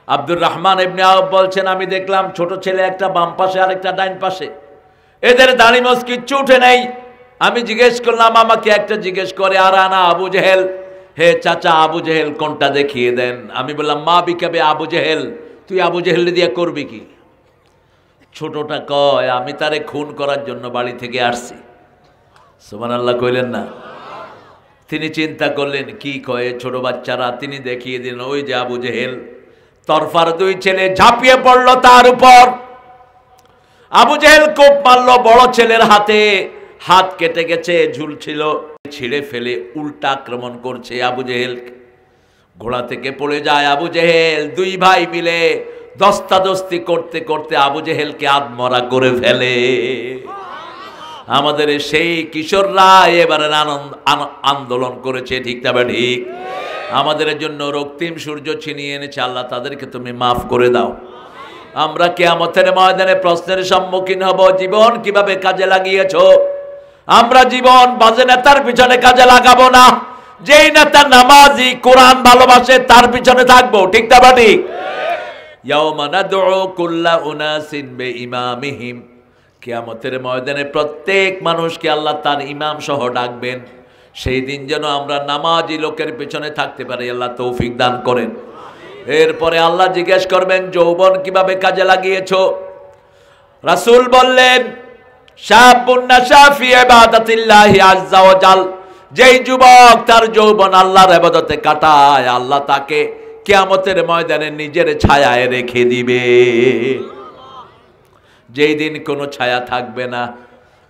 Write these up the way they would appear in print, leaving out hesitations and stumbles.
আব্দুর রহমান ইবনে আউফ বলছেন, আমি দেখলাম ছোট ছেলে একটা বাম পাশে আর একটা ডাইন পাশে, এদের দাড়ি মোছ কিচ্ছু উঠে নেই। আমি জিজ্ঞেস করলাম, আমাকে একটা জিজ্ঞেস করে, আর আনা আবু জেহেল, হে চাচা আবু জেহেল কোনটা দেখিয়ে দেন। আমি বললাম, মা বিকাবে আবু জেহেল, তুই আবু জেহেল দিয়ে করবি কি? ছোটটা কয়, আমি তারে খুন করার জন্য বাড়ি থেকে আসছি। সুবহানাল্লাহ কইলেন না? তিনি চিন্তা করলেন কি কয়ে ছোট বাচ্চারা, তিনি দেখিয়ে দিলেন ওই যে আবু জেহেল। তরফার দুই ছেলে ঝাঁপিয়ে পড়ল তার উপর। আবু জেহেল কোপ মারল বড় ছেলের হাতে, হাত কেটে গেছে, ঝুলছিল, ছিঁড়ে ফেলে উল্টা আক্রমণ করছে আবু জেহেল। ঘোড়া থেকে পড়ে যায় আবু জেহেল। দুই ভাই মিলে দস্তাদস্তি করতে করতে আবু জেহেলকে আধমরা করে ফেলে। আমাদের সেই কিশোররা এবারে আন্দোলন করেছে, ঠিক না ঠিক? আমাদের জন্য রক্তিম সূর্য ছিনিয়ে এনেছে। আল্লাহ তাদেরকে তুমি মাফ করে দাও। আমরা কিয়ামতের ময়দানে প্রশ্নের সম্মুখীন হব, জীবন কিভাবে কাজে লাগিয়েছো? আমরা জীবন বাজে নেতার পিছনে কাজে লাগাবো না। যেই নেতা নামাজি, কোরআন ভালোবাসে, তার পিছনে থাকবো, ঠিক না ঠিক? ইয়াউমা নাদউ কুল্লা উনাসিন বিইমামিহিম, কিয়ামতের ময়দানে প্রত্যেক মানুষকে আল্লাহ তার ইমাম সহ ডাকবেন। সেই দিন যেন আমরা নামাজি লোকের পেছনে থাকতে পারি, আল্লাহ তৌফিক দান করেন। এরপরে আল্লাহ জিজ্ঞেস করবেন, যৌবন কিভাবে কাজে লাগিয়েছো? রাসূল বললেন, শাবুন নাশা ফি ইবাদাতিল্লাহি আযজা ওয়া জাল, যেই যুবক তার যৌবন আল্লাহর ইবাদতে কাটায়, আল্লাহ তাকে কিয়ামতের ময়দানে নিজের ছায়ায় রেখে দিবে। যেই দিন কোনো ছায়া থাকবে না।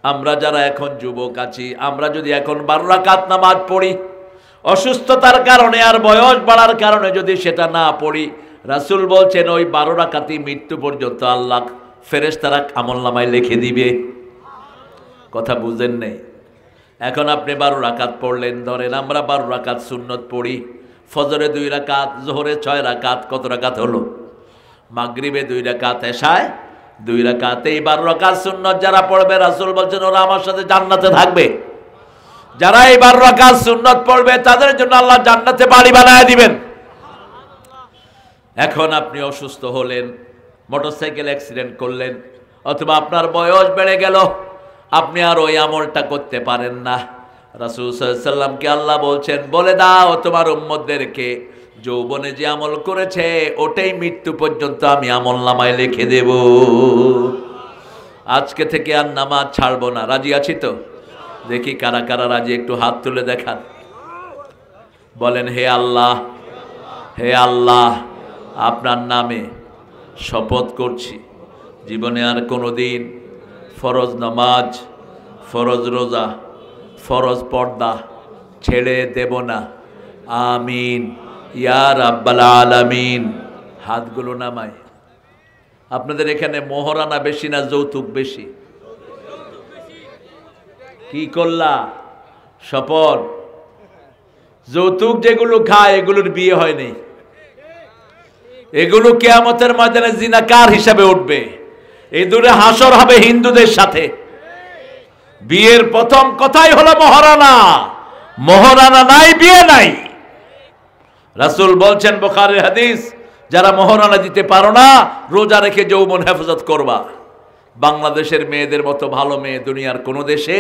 আমরা যারা এখন যুবক আছি, আমরা যদি এখন 12 রাকাত নামাজ পড়ি, অসুস্থতার কারণে আর বয়স বাড়ার কারণে যদি সেটা না পড়ি, রাসূল বলছেন ওই 12 রাকাতই মৃত্যু পর্যন্ত আল্লাহ ফেরেশতারা আমলনামায় লিখে দিবে। কথা বুঝেন নাই? এখন আপনি 12 রাকাত পড়লেন, ধরেন আমরা 12 রাকাত সুন্নত পড়ি, ফজরে 2 রাকাত, যোহরে 6 রাকাত, কত রাকাত হলো? মাগরিবে 2 রাকাত, এশায় 2 রাকাত। এই 12 রাকাত সুন্নত যারা পড়বে, রাসূল বলছেন ওরা আমার সাথে জান্নাতে থাকবে। যারা এই 12 রাকাত সুন্নত পড়বে তাদের জন্য আল্লাহ জান্নাতে বাড়ি বানায় দিবেন। এখন আপনি অসুস্থ হলেন, মোটরসাইকেল অ্যাক্সিডেন্ট করলেন, অথবা আপনার বয়স বেড়ে গেল, আপনি আর ওই আমলটা করতে পারেন না। রাসূল সাল্লাল্লাহু আলাইহি সাল্লামকে আল্লাহ বলছেন, বলে দাও তোমার উম্মতদেরকে, যৌবনে যে আমল করেছে ওটাই মৃত্যু পর্যন্ত আমি আমলনামায় লিখে দেব। আজকে থেকে আর নামাজ ছাড়বো না। রাজি আছি তো? দেখি কারা কারা রাজি, একটু হাত তুলে দেখান। বলেন, হে আল্লাহ, হে আল্লাহ, আপনার নামে শপথ করছি, জীবনে আর কোনোদিন ফরজ নামাজ, ফরজ রোজা, ফরজ পর্দা ছেড়ে দেব না। আমিন ইয়া রাব্বাল আলামিন। হাতগুলো নামায়। আপনাদের এখানে মোহরানা বেশি না যৌতুক বেশি? কি করলা? শপথ। যৌতুক যেগুলো খায় এগুলোর বিয়ে হয়নি, এগুলো কিয়ামতের ময়দানে জিনাকার হিসাবে উঠবে। এই দূরে হাসর হবে হিন্দুদের সাথে। বিয়ের প্রথম কথাই হলো মোহরানা। মোহরানা নাই, বিয়ে নাই। রাসূল বলছেন, বুখারীর হাদিস, যারা মোহরানা দিতে পারো না, রোজা রেখে যৌবন হেফাজত করবা। বাংলাদেশের মেয়েদের মতো ভালো মেয়ে দুনিয়ার কোনো দেশে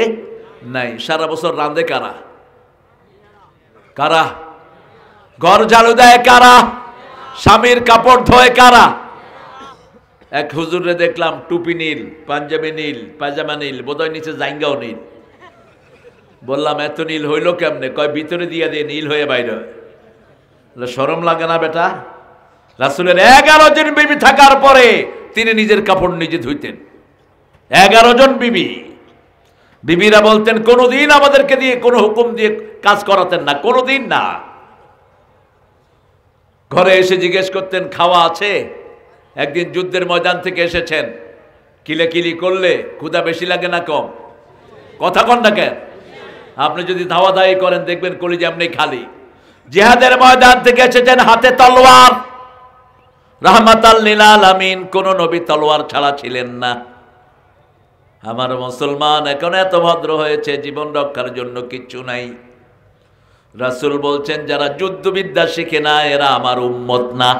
নাই। সারা বছর রাঁধে কারা? কারা? ঘর ঝাড়ু দেয় কারা? স্বামীর কাপড় ধোয় কারা? এক হুজুরে দেখলাম টুপি নীল, পাঞ্জাবি নীল, পায়জামা নীল, বোধহয় নিচে জাইঙ্গাও নীল। বললাম, এত নীল হইল কেমনে? কয় ভিতরে দিয়ে দিয়ে নীল হয়ে বাইরে। শরম লাগে না বেটা? রাসূলের 11 জন বিবি থাকার পরে তিনি নিজের কাপড় নিজে ধুইতেন। 11 জন বিবি। বিবিরা বলতেন, কোনোদিন আমাদেরকে দিয়ে কোনো হুকুম দিয়ে কাজ করাতেন না, কোনোদিন না। ঘরে এসে জিজ্ঞেস করতেন, খাওয়া আছে? একদিন যুদ্ধের ময়দান থেকে এসেছেন, কিলাকিলি করলে ক্ষুধা বেশি লাগে না কম? কথা কন না কেন? আপনি যদি ধাওয়া দাওয়ি করেন দেখবেন কলিজা এমনি খালি। জিহাদের ময়দান থেকে এসেছেন, হাতে তলোয়ার। রাহমাতাল লিল আলামিন, কোন নবী তলোয়ার ছাড়া ছিলেন না। আমার মুসলমান এখন এত ভদ্র হয়েছে, জীবন রক্ষার জন্য কিচ্ছু নাই। রাসূল বলছেন, যারা যুদ্ধবিদ্যা শিখে না এরা আমার উম্মত না।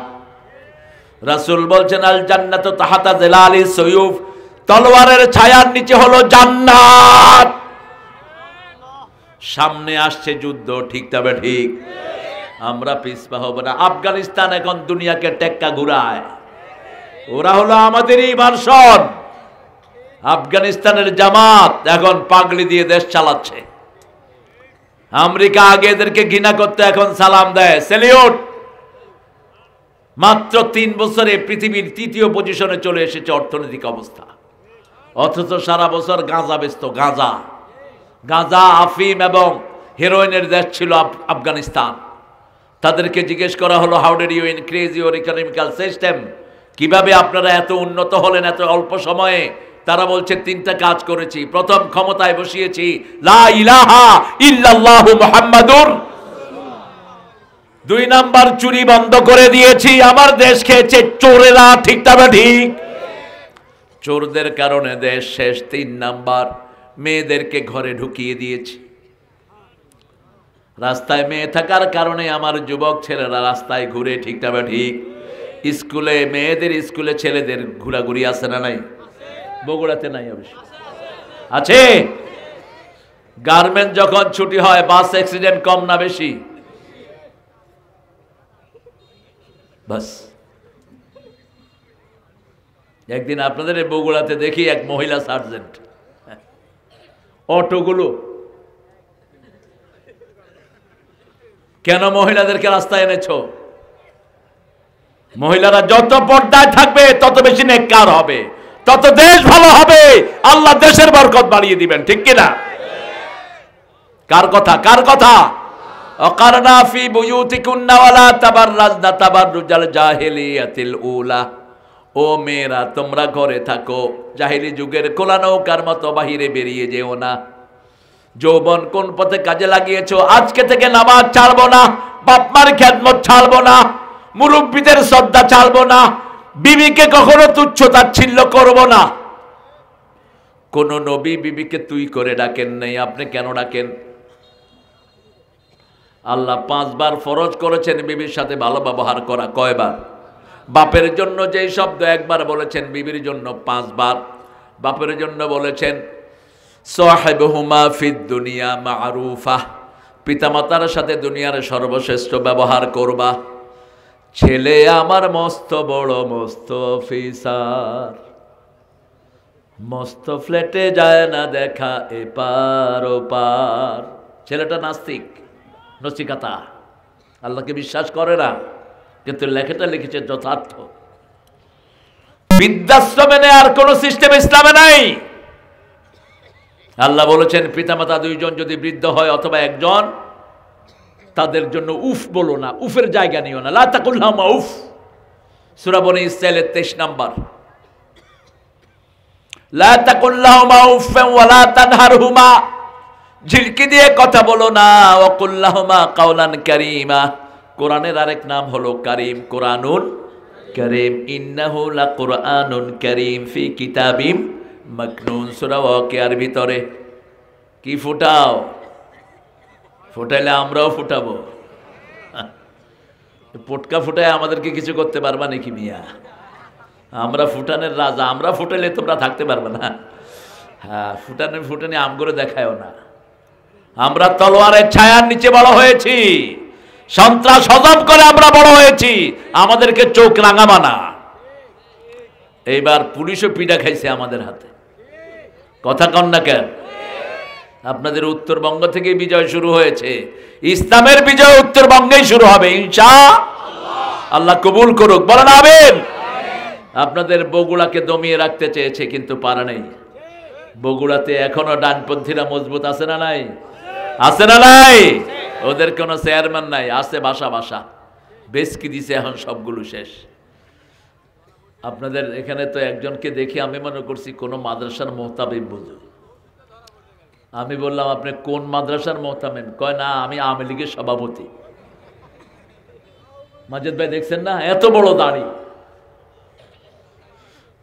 রাসূল বলছেন আল জান্নাতু তাহাতা জিলালিস সুয়ুফ, তলোয়ারের ছায়ার নিচে হলো জান্নাত। সামনে আসছে যুদ্ধ, ঠিক তবে ঠিক, আমরা পিছপা হব না। আফগানিস্তান এখন দুনিয়াকে টেক্কা ঘুরায়, ওরা হলো আমাদেরই ভার্সন। আফগানিস্তানের জামাত এখন পাগড়ি দিয়ে দেশ চালাচ্ছে। আমেরিকা আগে এদেরকে ঘৃণা করতে, এখন সালাম দেয়, সেলিউট। মাত্র 3 বছরে পৃথিবীর 3য় পজিশনে চলে এসেছে অর্থনৈতিক অবস্থা, অথচ সারা বছর গাঁজা বেচত। গাঁজা, আফিম এবং হেরোইনের দেশ ছিল আফগানিস্তান। তাদেরকে জিজ্ঞেস করা হলো, how did you increase your economical system, কিভাবে আপনারা এত উন্নত হলেন এত অল্প সময়ে? তারা বলছে 3টা কাজ করেছি। প্রথম, ক্ষমতায় বসিয়েছি লা ইলাহা ইল্লাল্লাহু মুহাম্মাদুর। 2 নাম্বার, চুরি বন্ধ করে দিয়েছি। আমার দেশ খেয়েছে চোরেরা, ঠিক তবে ঠিক, চোরদের কারণে দেশ শেষ। 3 নাম্বার, মেয়েদেরকে ঘরে ঢুকিয়ে দিয়েছি। রাস্তায় মেয়ে থাকার কারণে আমার যুবক ছেলেরা রাস্তায় ঘুরে, ঠিক তবে ঠিক। স্কুলে মেয়েদের, স্কুলে ছেলেদের ঘোরাঘুরি আছে না নাই? বগুড়াতে নাই অবশ্য, আছে। গার্মেন্ট যখন ছুটি হয়, বাস অ্যাক্সিডেন্ট কম না বেশি? বাস। একদিন আপনাদের বগুড়াতে দেখি এক মহিলা সার্জেন্ট, অটোগুলো কেন মহিলাদেরকে রাস্তায় এনেছো? মহিলারা যত পর্দায় থাকবে তত বেশি নেককার হবে, তত দেশ ভালো হবে, আল্লাহ দেশের বরকত বাড়িয়ে দিবেন, ঠিক কিনা? কার কথা? কার কথা? অকারনা ফি বুয়ুতিকুন্না ওয়ালা তাবাররাজনা তাবাররুজাল জাহিলিয়াতিল উলা। ও মেয়েরা, তোমরা ঘরে থাকো, জাহিলি যুগের কোলা নৌকার মতো বাহিরে বেরিয়ে যেও না। যৌবন কোন পথে কাজে লাগিয়েছো, আজকে থেকে নামাজ ছাড়বো না, বাপ মার খেদমত ছাড়বো না, মুরব্বীদের শ্রদ্ধা ছাড়বো না, বিবিকে কখনো তুচ্ছ তাচ্ছিল্য করবো না। কোন নবী বিবিকে তুই করে ডাকেন নাই, আপনি কেন ডাকেন? আল্লাহ 5 বার ফরজ করেছেন বিবির সাথে ভালো ব্যবহার করা। কয়বার? বাপের জন্য যেই শব্দ একবার বলেছেন, বিবির জন্য 5 বার। বাপের জন্য বলেছেন সাহিবহুমা ফিদ দুনিয়া মারুফা, পিতামাতার সাথে দুনিয়ার সর্বশ্রেষ্ঠ ব্যবহার করবা। ছেলে আমার মস্ত বড় মস্ত অফিসার, মস্ত ফ্ল্যাটে যায় না দেখা এপার ওপার। ছেলেটা নাস্তিক, নচিকাতা, আল্লাহকে বিশ্বাস করে না, কিন্তু লেখাটা লিখেছে যথার্থ। বৃদ্ধাশ্রমে নেই আর কোন সিস্টেম ইসলামে নাই। আল্লাহ বলেছেন পিতামাতা 2 জন যদি বৃদ্ধ হয় অথবা 1 জন, তাদের জন্য উফ বলো না, উফের জায়গা নিও না। লা তাকুল লাহুমা উফ, সূরা বনী ইসরাঈলের 23 নাম্বার। লা তাকুল লাহুমা উফ ওয়া লা তানহারহুমা, ঝিলকি দিয়ে কথা বলো না। ওয়া কুল লাহুমা কাওলান কারীমা, কোরআনের আরেক নাম হলো কারীম, কোরআনুন কারীম। ইন্নাহু লাকুরআনুন কারীম ফি কিতাবিম মাকনুন। সূরা ওয়াকিয়ার ভিতরে কি ফুটাও? ফুটাইলে আমরাও ফুটাবো। পটকা ফুটায় আমাদেরকে কিছু করতে পারবা নাকি মিয়া? আমরা ফুটানের রাজা, আমরা ফুটাইলে তোমরা থাকতে পারবে না। হ্যাঁ, ফুটানি আম করে দেখায়ও না। আমরা তলোয়ারের ছায়ার নিচে বড় হয়েছি, সন্ত্রাস হজম করে আমরা বড় হয়েছি, আমাদেরকে চোখ রাঙাবা না। এইবার পুলিশও পিঠা খাইছে আমাদের হাতে, কথা কন না কেন? আপনাদের উত্তরবঙ্গ থেকে বিজয় শুরু হয়েছে, ইসলামের বিজয় উত্তরবঙ্গেই শুরু হবে ইনশাআল্লাহ। আল্লাহ কবুল করুক, বলেন আমিন। আপনাদের বগুড়াকে দমিয়ে রাখতে চেয়েছে কিন্তু পারে নাই। বগুড়াতে এখনো ডানপন্থীরা মজবুত আছে না নাই? আছে না নাই? ওদের কোনো চেয়ারম্যান নাই, আছে বাসা বাসা, বেশকি দিছে, এখন সবগুলো শেষ। আপনাদের এখানে তো একজনকে দেখে আমি মনে করছি কোনো মাদ্রাসার মোহতামিম বুঝু। আমি বললাম আপনি কোন মাদ্রাসার মোহতামিম? কয় না, আমি আওয়ামী লীগের সভাপতি। মাজেদ ভাই দেখছেন না, এত বড় দাড়ি।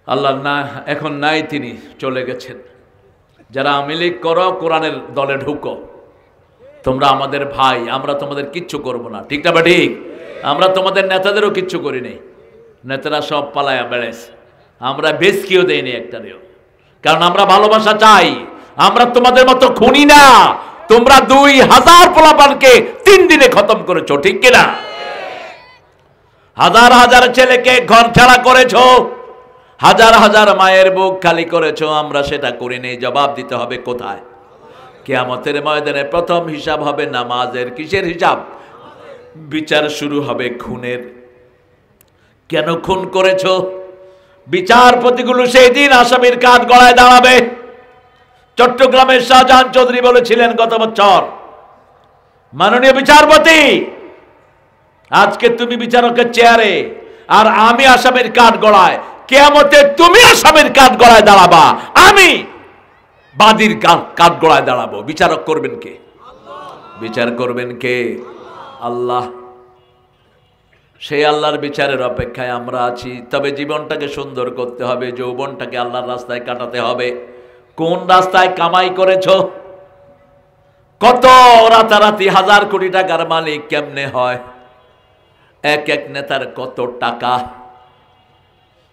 আল্লাহ না, এখন নাই, তিনি চলে গেছেন। যারা আওয়ামী লীগ করো, কোরআনের দলে ঢুকো, তোমরা আমাদের ভাই, আমরা তোমাদের কিচ্ছু করব না, ঠিক না? বা ঠিক? আমরা তোমাদের নেতাদেরও কিচ্ছু করি নাই। নেতারা সব পালায়া বেড়েছে, আমরা বেশকিও দেয়নি একটারেও, কারণ আমরা ভালোবাসা চাই। আমরা তোমাদের মতো খুনি না। তোমরা 2000 পোলাপানকে 3 দিনে খতম করেছো, ঠিক কিনা? হাজার হাজার ছেলেকে ঘর ছাড়া করেছো, হাজার হাজার মায়ের বুক খালি করেছো, আমরা সেটা করিনি। জবাব দিতে হবে কোথায়? কিয়ামতের ময়দানে প্রথম হিসাব হবে নামাজের। কিসের হিসাব? বিচার শুরু হবে খুনের। কেন খুন করেছো? বিচারপতিগুলো সেই দিন আসামির কাঠ গড়ায় দাঁড়াবে। চট্টগ্রামের শাহজাহান চৌধুরী বলেছিলেন গত বছর, মাননীয় বিচারপতি, আজকে তুমি বিচারকের চেয়ারে আর আমি আসামির কাঠ গড়ায়, কিয়ামতে তুমি আসামির কাঠ গড়ায় দাঁড়াবা, আমি বাদীর কাঠ গড়ায় দাঁড়াবো। বিচারক করবেন কে? বিচার করবেন কে? আল্লাহ। সেই আল্লাহর বিচারের অপেক্ষায় আমরা আছি। তবে জীবনটাকে সুন্দর করতে হবে, যৌবনটাকে আল্লাহর রাস্তায় কাটাতে হবে। কোন রাস্তায় কামাই করেছো? কত রাতারাতি 1000 কোটি টাকার মালিক কেমনে হয়? এক এক নেতার কত টাকা,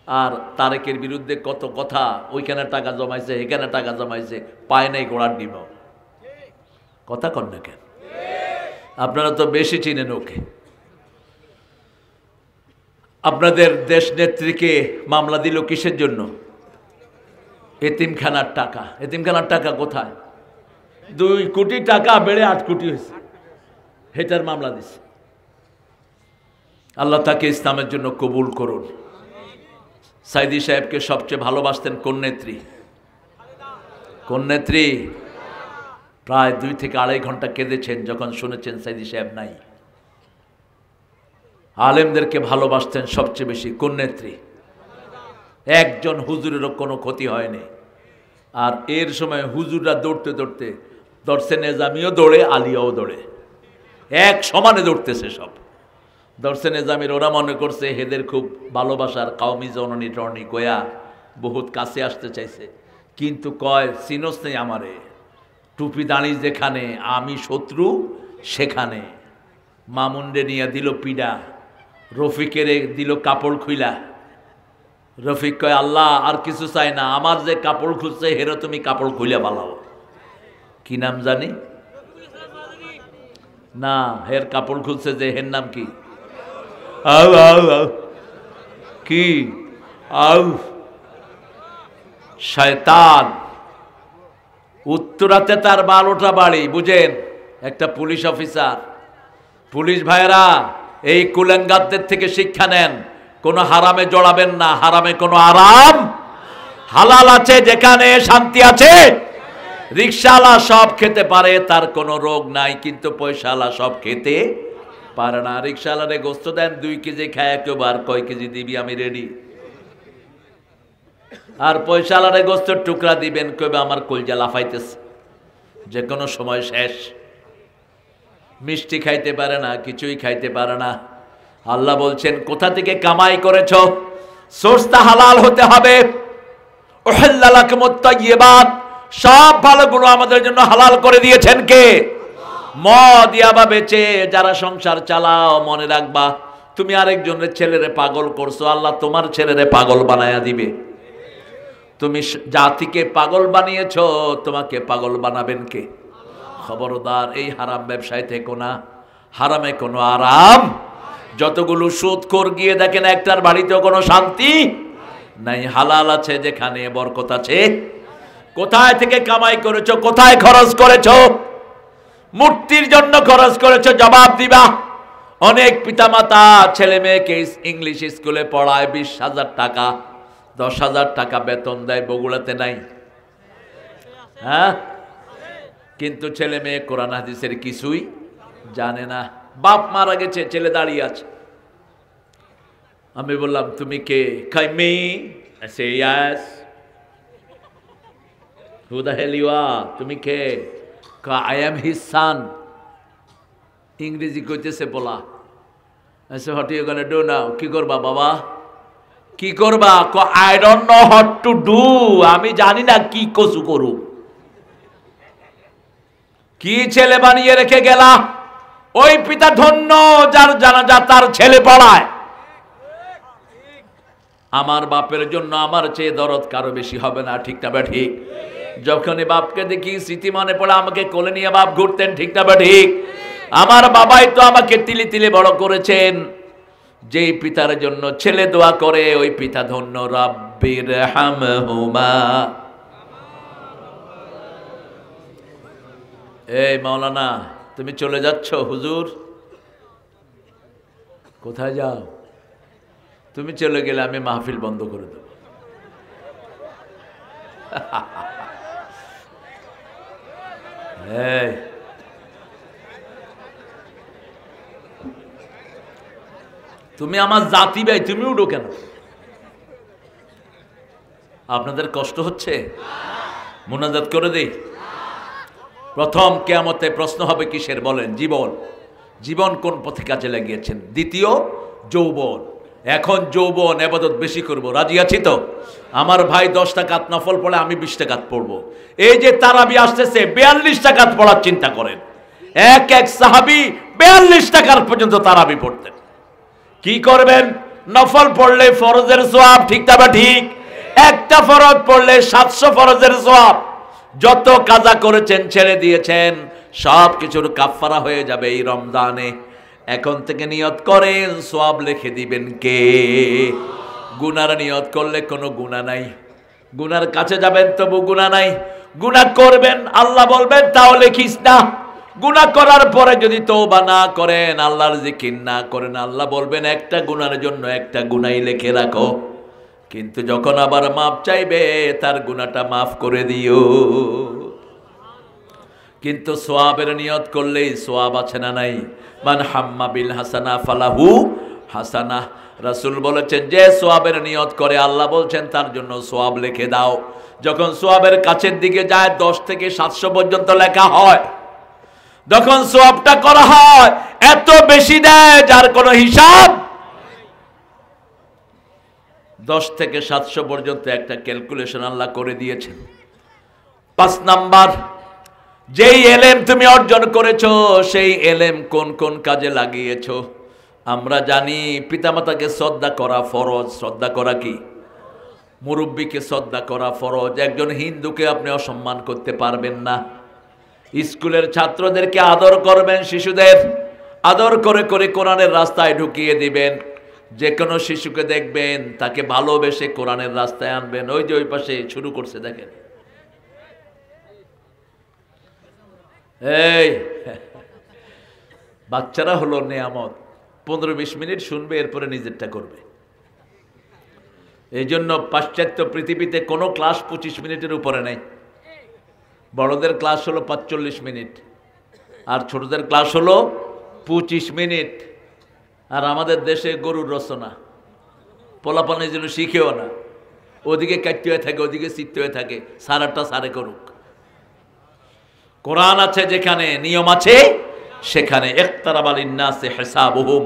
আর তারেকের বিরুদ্ধে কত কথা, ওইখানে টাকা জমাইছে, এখানে টাকা জমাইছে, পায় নাই গোড়ার ডিম। কথা কন না কেন? আপনারা তো বেশি চিনেন ওকে। আপনাদের দেশ নেত্রীকে মামলা দিল কিসের জন্য? এতিমখানার টাকা। এতিমখানার টাকা কোথায়? 2 কোটি টাকা বেড়ে 8 কোটি হয়েছে, হেটার মামলা দিছে। আল্লাহ তাকে ইসলামের জন্য কবুল করুন। সাইদি সাহেবকে সবচেয়ে ভালোবাসতেন কোন নেত্রী? কোন নেত্রী? প্রায় 2 থেকে 2.5 ঘন্টা কেঁদেছেন যখন শুনেছেন সাইদি সাহেব নাই। আলেমদেরকে ভালোবাসতেন সবচেয়ে বেশি কোন নেত্রী? একজন হুজুরেরও কোনো ক্ষতি হয়নি। আর এর সময় হুজুররা দৌড়তে দৌড়তে দর্শে নেজামিও দৌড়ে, আলিয়াও দৌড়ে, এক সমানে দৌড়তেছে সব। দর্শে নেজামির ওরা মনে করছে হেদের খুব ভালোবাসার কাউমি জননী টর্নি কয়া বহুত কাছে আসতে চাইছে, কিন্তু কয় চিনোস নেই আমারে, টুপি দাঁড়ি যেখানে আমি শত্রু সেখানে। মামুন্ডে নিয়ে দিল পিডা, রফিকেরে দিল কাপড় খুইলা। রফিক কয় আল্লাহ আর কিছু চাই না, আমার যে কাপড় খুলছে হেরো তুমি কাপড় খুইলা বালাও। কি নাম জানি না, হের কাপড় খুলছে যে, হের নাম কি? আউ আউ আউ কি আউ শয়তান। উত্তরাতে তার 12টা বাড়ি, বুঝেন? একটা পুলিশ অফিসার। পুলিশ ভাইরা এই কুলাঙ্গারদের থেকে শিক্ষা নেন, কোনো হারামে জড়াবেন না। হারামে কোনো আরাম, হালাল আছে যেখানে শান্তি আছে। রিকশাওয়ালা সব খেতে পারে, তার কোনো রোগ নাই, কিন্তু পয়সাওয়ালা সব খেতে পারে না। রিকশাওয়ালারে গোস্ত দেন 2 কেজি, খায় একবার কয় কেজি দিবি আমি রেডি। আর পয়সাওয়ালারে গোস্তের টুকরা দিবেন, কইবে আমার কলজা লাফাইতেছে, যে কোনো সময় শেষ। মিষ্টি খাইতে পারে না, কিছুই খাইতে পারে না। আল্লাহ বলছেন কোথা থেকে কামাই করেছো? সোর্সটা হালাল হতে হবে। উহিল্লা লাকুমুত তাইয়্যিবাত, সব ভালোগুলো আমাদের জন্য হালাল করে দিয়েছেন কে? মদ ইয়াবা বেচে যারা সংসার চালাও, মনে রাখবা তুমি আরেকজনের ছেলেরে পাগল করছো, আল্লাহ তোমার ছেলেরে পাগল বানায়া দিবে। তুমি জাতিকে পাগল বানিয়েছো, তোমাকে পাগল বানাবেন কে? খবরদার এই হারাম ব্যবসায় থেকো না। হারামে কোনো আরাম। যতগুলো সুদখোর গিয়ে দেখেন একটার বাড়িতেও কোনো শান্তি নাই। হালাল আছে যেখানে বরকত আছে। কোথায় থেকে কামাই করেছো? কোথায় খরচ করেছো? মূর্তির জন্য খরচ করেছো, জবাব দিবা। অনেক পিতামাতা ছেলে মেয়েকে ইংলিশ স্কুলে পড়ায় 20,000 টাকা, 10,000 টাকা বেতন দেয়, বগুড়াতে নাই? হ্যাঁ, কিন্তু ছেলে মেয়ে কোরআন হাদিসের কিছুই জানে না। বাপ মারা গেছে, ছেলে দাঁড়িয়ে আছে। আমি বললাম তুমি কে? কয় me. I say yes. Who the hell you are? তুমি কে? কয় I am his son. ইংরেজি কইতেছে বলা। I say what are you gonna do now? কি করবা বাবা? কি করবা? কয় I don't know what to do. আমি জানি না কি কসু করু। কি ছেলে বানিয়ে রেখে গেলা? ওই পিতা ধন্য যার জানাজা তার ছেলে পড়ায়। আমার বাপের জন্য আমার চেয়ে দরদ কারো বেশি হবে না, ঠিক না ঠিক? যখনই বাপকে দেখি স্মৃতি মনে পড়ে আমাকে কোলে নিয়ে বাপ ঘুরতেন, ঠিক না ঠিক? আমার বাবাই তো আমাকে তিলে তিলে বড় করেছেন। যেই পিতার জন্য ছেলে দোয়া করে ওই পিতা ধন্য। রাব্বির হামহুমা। এই মাওলানা, তুমি চলে যাচ্ছ? হুজুর কোথায় যাও? তুমি চলে গেলে আমি মাহফিল বন্ধ করে দেব। তুমি আমার জাতি ভাই, তুমি উঠো কেন? আপনাদের কষ্ট হচ্ছে? মুনাজাত করে দেই। প্রথম কিয়ামতে প্রশ্ন হবে কিসের বলেন? জীবন। জীবন কোন পথে কাজে লাগিয়েছেন? দ্বিতীয় যৌবন। এখন যৌবন ইবাদত বেশি করব, রাজি আছি তো? আমার ভাই 10 টাকাত নফল পড়ে, আমি 20 টাকাত পড়বো। এই যে তারাবি আসতেছে, 42 টাকাত পড়ার চিন্তা করেন। এক সাহাবী 42 টাকার পর্যন্ত তারাবি পড়তেন। কি করবেন? নফল পড়লে ফরজের সওয়াব, ঠিক না ঠিক? একটা ফরজ পড়লে 700 ফরজের সওয়াব। যত কাজা করেছেন, ছেড়ে দিয়েছেন, সব কিছুর কাফারা হয়ে যাবে এই রমজানে। এখন থেকে নিয়ত করেন, সওয়াব লিখে দিবেন কে? গুনার নিয়ত করলে কোনো গুনাহ নাই। গুনার কাছে যাবেন তবু গুনাহ নাই। গুনাহ করবেন, আল্লাহ বলবেন তাও লিখিস না। গুনাহ করার পরে যদি তওবা না করেন, আল্লাহর জিকির না করেন, আল্লাহ বলবেন একটা গুনার জন্য একটা গুনাহই লিখে রাখো। কিন্তু যখন আবার মাপ চাইবে, তার গুনাহটা মাফ করে দিও। কিন্তু সওয়াবের নিয়ত করলেই সওয়াব আছে না নাই? মান হাম্মা বিল হাসানা ফালাহু হাসানা। রাসূল বলেছেন, যে সওয়াবের নিয়ত করে, আল্লাহ বলছেন তার জন্য সওয়াব লিখে দাও। যখন সওয়াবের কাছের দিকে যায়, 10 থেকে 700 পর্যন্ত লেখা হয়। যখন সওয়াবটা করা হয়, এত বেশি দেয় যার কোনো হিসাব। 10 থেকে 700 পর্যন্ত একটা ক্যালকুলেশন আল্লাহ করে দিয়েছেন। 5 নাম্বার, যেই এলেম তুমি অর্জন করেছো, সেই এলেম কোন কোন কাজে লাগিয়েছো। আমরা জানি পিতামাতাকে শ্রদ্ধা করা ফরজ। শ্রদ্ধা করা কি? মুরব্বীকে শ্রদ্ধা করা ফরজ। একজন হিন্দুকে আপনি অসম্মান করতে পারবেন না। স্কুলের ছাত্রদেরকে আদর করবেন, শিশুদের আদর করে করে কোরআনের রাস্তায় ঢুকিয়ে দিবেন। যে কোনো শিশুকে দেখবেন, তাকে ভালোবেসে কোরআনের রাস্তায় আনবেন। ওই যে ওই পাশে শুরু করছে, দেখেন। এই বাচ্চারা হলো নেয়ামত। 15-20 মিনিট শুনবে, এরপরে নিজেরটা করবে। এই জন্য পাশ্চাত্য পৃথিবীতে কোনো ক্লাস 25 মিনিটের উপরে নেই। বড়দের ক্লাস হলো 45 মিনিট, আর ছোটদের ক্লাস হলো 25 মিনিট। আর আমাদের দেশে গরুর রচনা, পোলাপানের জন্য শিখেও না। ওদিকে কাটতে হয়ে থাকে, ওদিকে চিত্তে হয়ে থাকে, সারাটা সারে করুক। কোরআন আছে যেখানে, নিয়ম আছে সেখানে। ইকতারাবা লিন-নাসি হিসাবুহুম।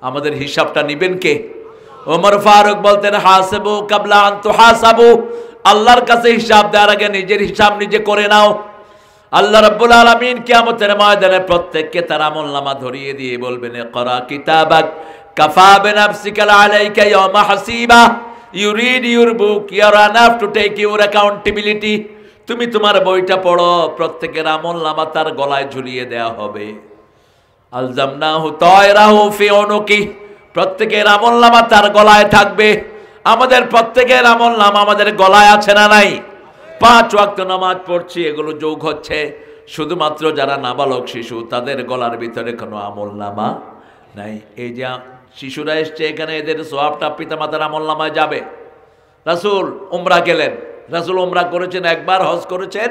আমাদের হিসাবটা নিবেন কে? ওমর ফারুক বলতেন, হাসিবু কাবলা আন তুহাসাবু। আল্লাহর কাছে হিসাব দেওয়ার আগে নিজের হিসাব নিজে করে নাও। আল্লাহ রাব্বুল আলামিন কিয়ামতের ময়দানে প্রত্যেককে তার আমলনামা ধরিয়ে দিয়ে বলবেন, ইকরা কিতাবাক কাফা বিনাফসিকা আলাইকা ইয়াওমা হাসিবা। You read your book, you are enough to take your accountability. তুমি তোমার বইটা পড়ো, প্রত্যেকের আমলনামা তার গলায় ঝুলিয়ে দেওয়া হবে। আলজামনাহু তায়রাহু ফি উনুকি। প্রত্যেকের আমলনামা তার গলায় থাকবে। আমাদের প্রত্যেকের আমলনামা আমাদের গলায় আছে না নাই? 5 ওয়াক্ত নামাজ পড়ছি, এগুলো যোগ হচ্ছে। শুধুমাত্র যারা নাবালক শিশু, তাদের গলার ভিতরে কোনো আমলনামা নাই। এই যে শিশুরা এসছে এখানে, এদের সওয়াবটা পিতামাতার আমলনামায় যাবে। রাসূল উমরা গেলেন, রাসূল উমরা করেছেন একবার, হজ করেছেন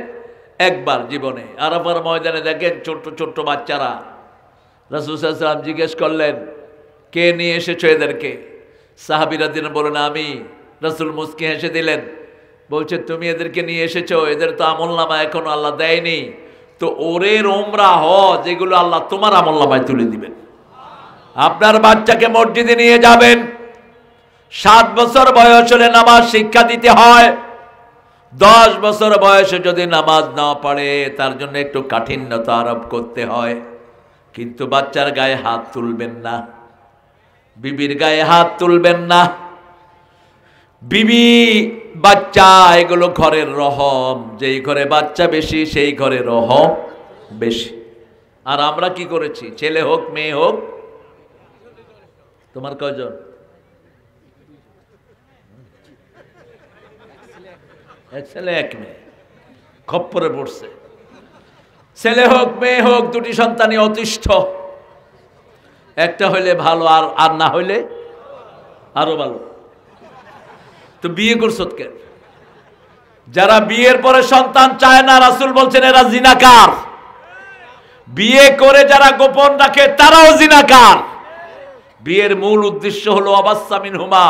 একবার জীবনে। আরাফার ময়দানে দেখেন ছোট্ট ছোট্ট বাচ্চারা। রাসূল সাল্লাল্লাহু আলাইহি ওয়াসাল্লাম জিজ্ঞেস করলেন, কে নিয়ে এসেছো এদেরকে? সাহাবীরা দিন বলেন আমি। রাসূল মুস্কি হেসে দিলেন, বলছে তুমি এদেরকে নিয়ে এসেছো, এদের তো আমলনামা এখনো আল্লাহ দেয়নি। তো ওরের উমরা হজ এগুলো আল্লাহ তোমার আমলনামায় তুলে দিবেন। আপনার বাচ্চাকে মসজিদে নিয়ে যাবেন, 7 বছর বয়স হলে নামাজ শিক্ষা দিতে হয়। 10 বছর বয়সে যদি নামাজ না পড়ে, তার জন্য একটু কাঠিন্যতা আরোপ করতে হয়। কিন্তু বাচ্চার গায়ে হাত তুলবেন না, বিবির গায়ে হাত তুলবেন না। বিবি বাচ্চা এগুলো ঘরের রহম, যেই ঘরে বাচ্চা বেশি সেই ঘরে রহম বেশি। আর আমরা কি করেছি? ছেলে হোক মেয়ে হোক, তোমার কয়জন? এক ছেলে এক মেয়ে, খপ্পরে পড়ছে। ছেলে হোক মেয়ে হোক, দুটি সন্তানই অতিষ্ঠ। একটা হইলে ভালো, আর না হইলে আরো ভালো। তো বিয়ে করছো কেন? যারা বিয়ের পরে সন্তান চায় না, রাসূল বলছেন এরা জিনাকার। বিয়ে করে যারা গোপন রাখে তারাও জিনাকার। বিয়ের মূল উদ্দেশ্য হলো আবাসসা মিনহুমা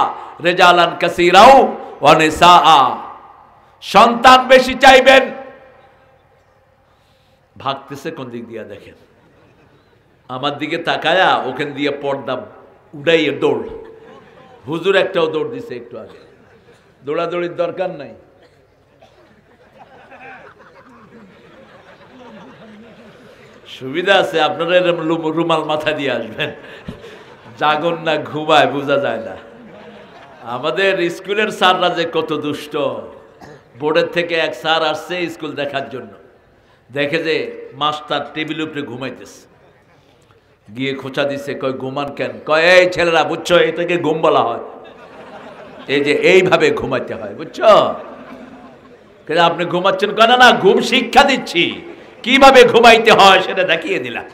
রিজালান কাসীরাও ওয়া নিসাআ। সন্তান বেশি চাইবেন, ভাগতেছে কোন দিক দিয়া দেখেন, আমার দিকে তাকায়া ওখান দিয়ে পর্দা উড়াইয়ে দৌড়। হুজুর একটাও দৌড় দিছে একটু আগে, দৌড়াদৌড়ির দরকার নাই। সুবিধা আছে, আপনারা রুমাল মাথা দিয়ে আসবেন, জাগন না ঘুমায় বোঝা যায় না। আমাদের স্কুলের স্যাররা যে কত দুষ্ট। বোর্ডের থেকে এক স্যার আসছে স্কুল দেখার জন্য, দেখে যে মাস্টার টেবিলের উপরে ঘুমাইতেছে, গিয়ে খোঁচা দিচ্ছে, কয় ঘুমান কেন? কয় এই ছেলেরা বুঝছো, এটাকে ঘুম বলা হয়, এই যে এইভাবে ঘুমাইতে হয়, বুঝছো? আপনি ঘুমাচ্ছেন? কেন না, ঘুম শিক্ষা দিচ্ছি, কিভাবে ঘুমাইতে হয় সেটা দেখিয়ে দিলাম।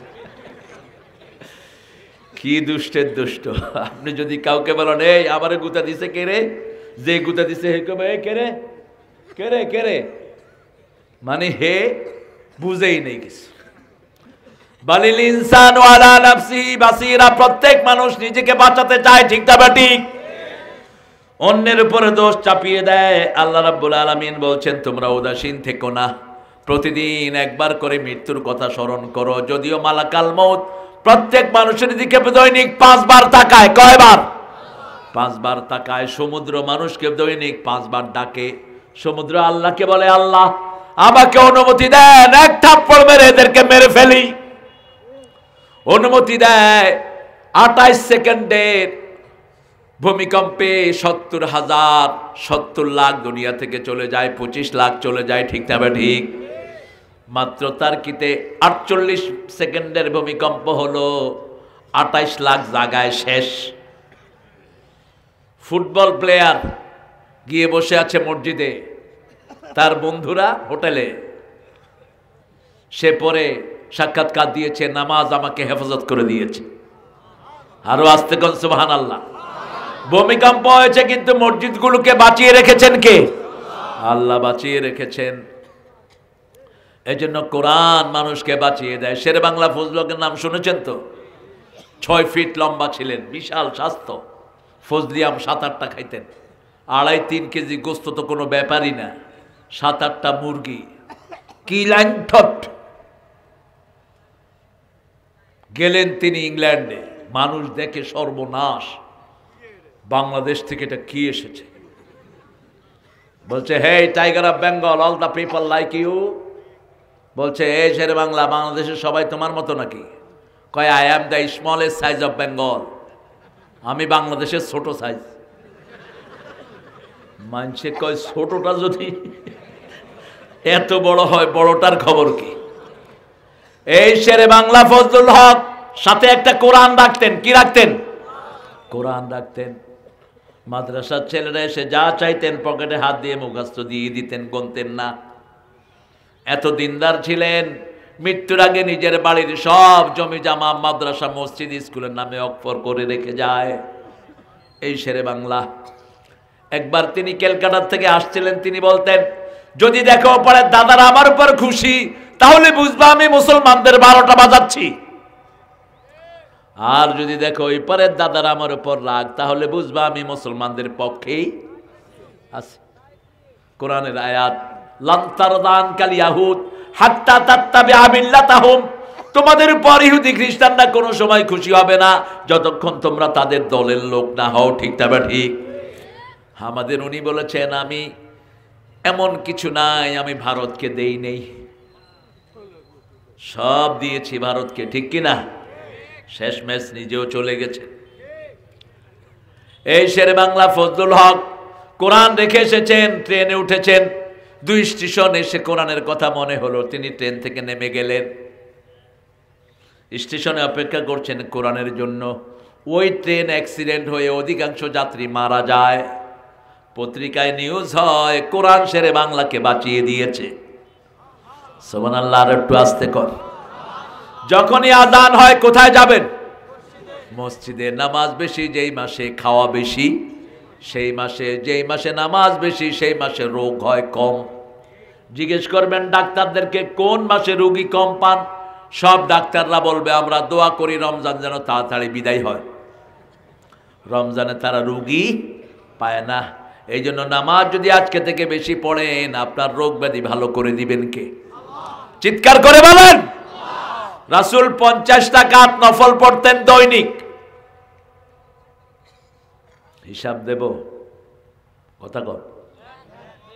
কি দুষ্টের দুষ্ট। আপনি যদি কাউকে বলেন এই আমারে গুতা দিছে কে রে, যে গুতা দিছে হে কবে কে রে, কে রে কে রে, মানে হে বুঝেই নেই কিছু। বালিল ইনসানু আলা নাফসিহি বাসীরা, প্রত্যেক মানুষ নিজেকে বাঁচাতে চায়, ঠিক না ঠিক? অন্যের উপরে দোষ চাপিয়ে দেয়। আল্লাহ রাব্বুল আলামিন বলছেন তোমরা উদাসীন থেকো না, প্রতিদিন একবার করে মৃত্যুর কথা স্মরণ করো। যদিও মালাকাল মউত প্রত্যেক মানুষের দিকে দৈনিক 5 বার তাকায়। কয়বার? 5 বার তাকায়। সমুদ্র মানুষকে দৈনিক 5 বার ডাকে। সমুদ্র আল্লাহকে বলে আল্লাহ আমাকে অনুমতি দেন, এক থাপ্পড় মেরে এদেরকে মেরে ফেলি। অনুমতি দেয়। 28 সেকেন্ডের ভূমিকম্পে 70 লাখ দুনিয়া থেকে চলে যায়, 25 লাখ চলে যায়, ঠিক না ঠিক? মাত্র তার্কিতে 48 সেকেন্ডের ভূমিকম্প হলো 28 লাখ জায়গায় শেষ। ফুটবল প্লেয়ার গিয়ে বসে আছে মসজিদে, তার বন্ধুরা হোটেলে, সে পরে সাক্ষাৎকার দিয়েছে, নামাজ আমাকে হেফাজত করে দিয়েছে। আরো আস্তে কোন সুবহানাল্লাহ। ভূমিকম্প হয়েছে কিন্তু মসজিদগুলোকে বাঁচিয়ে রেখেছেন কে? আল্লাহ বাঁচিয়ে রেখেছেন। এজন্য কোরআন মানুষকে বাঁচিয়ে দেয়। শেরে বাংলা ফজলুলের নাম শুনেছেন তো? 6 ফিট লম্বা ছিলেন, বিশাল স্বাস্থ্য। ফজলি আম 7-8টা খাইতেন। 2.5-3 কেজি গোস্ত তো কোনো ব্যাপারই না। 7-8টা মুরগি, কি লাইনঠট। গেলেন তিনি ইংল্যান্ডে, মানুষ দেখে সর্বনাশ, বাংলাদেশ থেকে এটা কি এসেছে। বলছে হে tiger of Bengal, all the people like you. বলছে এই শেরে বাংলা, বাংলাদেশের সবাই তোমার মতো নাকি? কয় I am the smallest size of Bengal, আমি বাংলাদেশের ছোট সাইজ। মানুষে কয় ছোটটা যদি এত বড় হয়, বড়টার খবর কি? এই শেরে বাংলা ফজলুল হক সাথে একটা কোরআন রাখতেন। কি রাখতেন? কোরআন রাখতেন। মাদ্রাসার ছেলেরা এসে যা চাইতেন পকেটে হাত দিয়ে মুখস্থ দিয়ে দিতেন, গুনতেন না। এত দিনদার ছিলেন, মৃত্যুর আগে নিজের বাড়ির সব জমি জামা মাদ্রাসা মসজিদ স্কুলের নামে অক্ষর করে রেখে যায়। এই শেরে বাংলা। একবার তিনি ক্যালকাটার থেকে আসছিলেন, তিনি বলতেন যদি দেখো পরে দাদারা আমার উপর খুশি, তাহলে বুঝবা আমি মুসলমানদের 12টা বাজাচ্ছি। আর যদি দেখো ওই পরের দাদারা আমার উপর রাগ, তাহলে বুঝবা আমি মুসলমানদের পক্ষেই আছি। কোরআনের আয়াত, লান তারদান কাল ইয়াহুদ হাত্তা তাত্তাবিআ মিল্লাতাহুম, তোমাদের উপর ইহুদি খ্রিস্টানরা কোনো সময় খুশি হবে না যতক্ষণ তোমরা তাদের দলের লোক না হও, ঠিক না ঠিক? আমাদের উনি বলেছেন আমি এমন কিছু নাই আমি ভারতকে দেই নেই, সব দিয়েছি ভারতকে, ঠিক কিনা? শেষমেশ নিজেও চলে গেছে। এই শেরে বাংলা ফজলুল হক কোরআন রেখে এসেছেন, ট্রেনে উঠেছেন, 2 স্টেশন এসে কোরআনের কথা মনে হলো, তিনি ট্রেন থেকে নেমে গেলেন, স্টেশনে অপেক্ষা করছেন কোরআনের জন্য। ওই ট্রেন অ্যাক্সিডেন্ট হয়ে অধিকাংশ যাত্রী মারা যায়, পত্রিকায় নিউজ হয় কোরআন শেরে বাংলাকে বাঁচিয়ে দিয়েছে। সুবহানাল্লাহ, আর একটু আস্তে কর। যখনই আজান হয় কোথায় যাবেন? মসজিদে। নামাজ বেশি যেই মাসে, খাওয়া বেশি সেই মাসে, যেই মাসে নামাজ বেশি সেই মাসে রোগ হয় কম। জিজ্ঞেস করবেন ডাক্তারদেরকে কোন মাসে রোগী কম পান, সব ডাক্তাররা বলবে আমরা দোয়া করি রমজান যেন তাড়াতাড়ি বিদায় হয়, রমজানে তারা রোগী পায় না। এই জন্য নামাজ যদি আজকে থেকে বেশি পড়েন, আপনার রোগ ব্যাধি ভালো করে দিবেন কে? চিৎকার করে বলেন। রাসূল 50 রাকাত নফল পড়তেন দৈনিক। হিসাব দেব? কথা কর,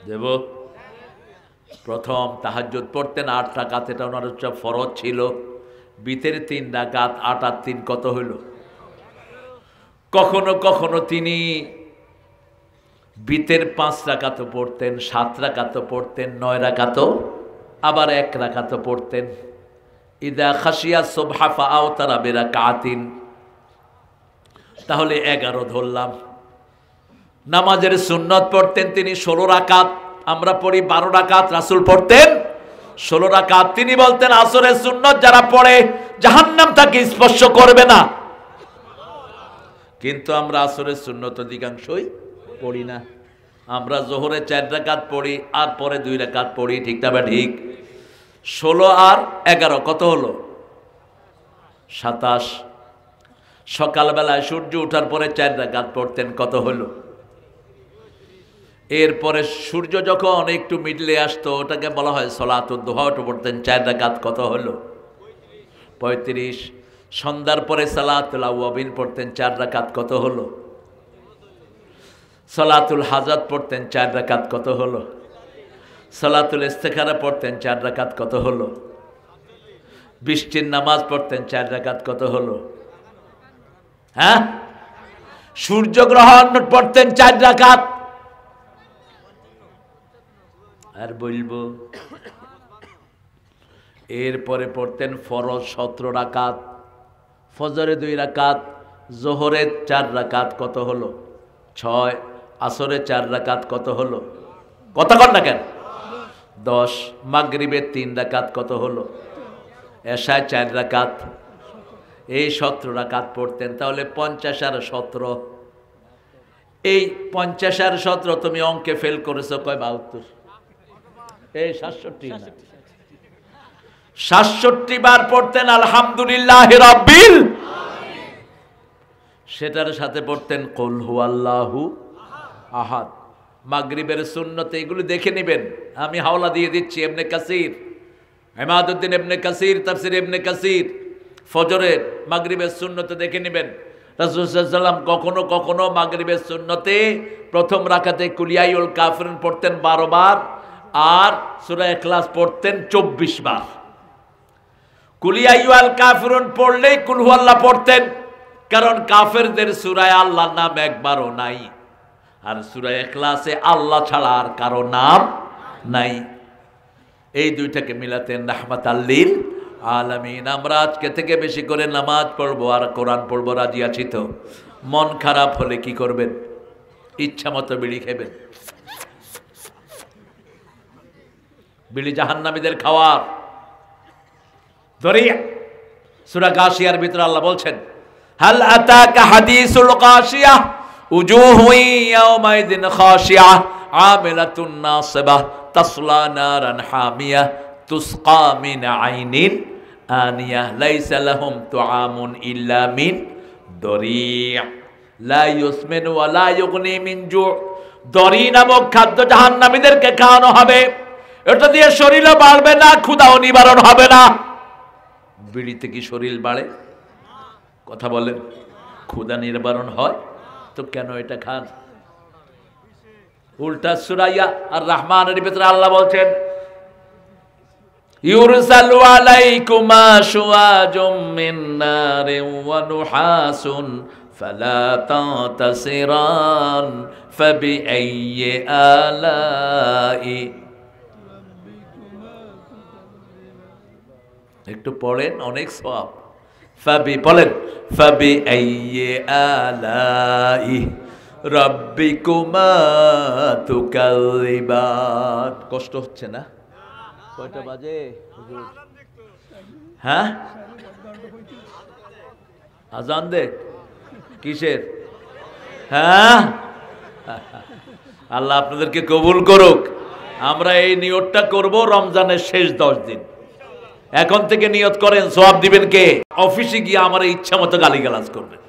দেব? প্রথম তাহাজ্জুদ পড়তেন 8 রাকাত, এটা ওনার হচ্ছে ফরজ ছিল। বিতের 3 রাকাত, 8 আর 3 কত হইল? কখনো কখনো তিনি বিতের 5 রাকাত পড়তেন, 7 রাকাত পড়তেন, 9 রাকাত, আবার 1 রাকাত পড়তেন। ইদা খাশিয়া সুবহা ফাআওতারা বিরাকাতিন, তাহলে 11 ধরলাম। নামাজের সুন্নত পড়তেন তিনি 16 রাকাত, আমরা পড়ি 12 রাকাত, রাসূল পড়তেন 16 রাকাত। তিনি বলতেন আসরের সুন্নত যারা পড়ে জাহান্নাম তাকে স্পর্শ করবে না। কিন্তু আমরা আসরের সুন্নত অধিকাংশই পড়ি না। আমরা জোহরে 4 রাকাত পড়ি আর পরে 2 রাকাত পড়ি, ঠিক না? ঠিক। 16 আর 11 কত হলো? 27। সকালবেলায় সূর্য ওঠার পরে 4 রাকাত পড়তেন, কত হলো? এরপরে সূর্য যখন একটু মিডলে আসতো ওটাকে বলা হয় সলাতুদ দুহা, ওটা পড়তেন 4 রাকাত, কত হলো? 35। সন্ধ্যার পরে সালাতুল আওয়াবিন পড়তেন 4 রাকাত, কত হলো? সালাতুল হাজাত পড়তেন 4 রাকাত, কত হলো? সালাতুল ইস্তেখারা পড়তেন 4 রাকাত, কত হলো? বৃষ্টির নামাজ পড়তেন 4 রাকাত, কত হলো? হ্যাঁ, সূর্যগ্রহণ পড়তেন 4 রাকাত। আর বলবো? এরপরে পড়তেন ফরজ 17 রাকাত, ফজরে 2 রাকাত, জোহরে 4 রাকাত, কত হলো? 6। আসরে 4 রাকাত, কত হলো? কত কর না কেন? 10। মাগরিবে 3 রাকাত, কত হলো? এশায় 4 রাকাত, এই 17 রাকাত পড়তেন। তাহলে 50 আর 17, এই 50 আর 17 তুমি অঙ্কে ফেল করেছো কয়? 72। এই 67 না, 67 বার পড়তেন আলহামদুলিল্লাহ রাব্বিল আলামিন। সেটার সাথে পড়তেন কুল হুয়াল্লাহু আহাদ। মাগরিবের সুন্নতে এগুলো দেখে নেবেন, আমি হাওলা দিয়ে দিচ্ছি। ইবনে কাসির, ইমাদউদ্দিন ইবনে কাসির, তাফসীর ইবনে কাসির, ফজরের মাগরিবের সুন্নতে দেখে নেবেন। রাসূল সাল্লাল্লাহু আলাইহি ওয়াসাল্লাম কখনো কখনো মাগরিবের সুন্নতে প্রথম রাকাতে কুলিয়াউল কাফিরুন পড়তেন 12 বার, আর সূরা ইখলাস পড়তেন 24 বার। কুলিয়াউল কাফিরুন পড়লেই কুল হুয়াল্লাহ পড়তেন, কারণ কাফেরদের সূরায় আল্লাহর নাম একবারও নাই, আর সূরা ইখলাসে আল্লাহ ছাড়া আর কারো নাম নাই। এই দুইটাকে মিলাতেন রাহমাতাল লিল আলামিন। আমরা আজকে থেকে বেশি করে নামাজ পড়বো আর কোরআন পড়বো, রাজি আছি তো? মন খারাপ হলে কি করবেন? ইচ্ছা মতো বিড়ি খাবেন। বিড়ি জাহান্নামীদের খাওয়ার দরিয়া। সূরা গাশিয়ার ভিতরে আল্লাহ বলছেন হাল আতাকা হাদিসুল গাশিয়া উজুহু ইয়াওমাইদিন খাশিয়া আমিলাতুন নাসিবা তাসলা নারান হামিয়া তুসকা মিন আইনিন আনিয়া লাইসা লাহুম তুআমুন ইল্লা মিন দরিয়া লা ইউসমিনু ওয়া লা ইউগনি মিন জু'। দরি নামক খাদ্য জাহান্নামীদেরকে খাওয়ানো হবে, এটা দিয়ে শরীরও বাড়বে না, ক্ষুধাও নিবারণ হবে না। বিড়িতে কি শরীর বাড়ে? কথা বলেন। ক্ষুধা নিবারণ হয় তো কেন এটা খান? উল্টা সূরা আর রহমানের ভিতরে আল্লাহ বলছেন ইউরসালু আলাইকুমা শুআজুম মিন নারিন ওয়া নুহাসুন ফালা তাতাসিরান ফাবিআইয়ি আলাই। একটু পড়েন, অনেক সওয়াব। বলেন ফাবিআইয়ি আলাই রাব্বিকুমা তুকাযিবান। কষ্ট হচ্ছে না? কয়টা বাজে হুজুর? হ্যাঁ, আজান দেখ। কিসের? হ্যাঁ, আল্লাহ আপনাদেরকে কবুল করুক। আমরা এই নিয়তটা করব রমজানের শেষ 10 দিন। এখন থেকে নিয়ত করেন, সওয়াব দিবেন কে? অফিসে গিয়ে আমার ইচ্ছা মতো গালিগালাজ করবেন।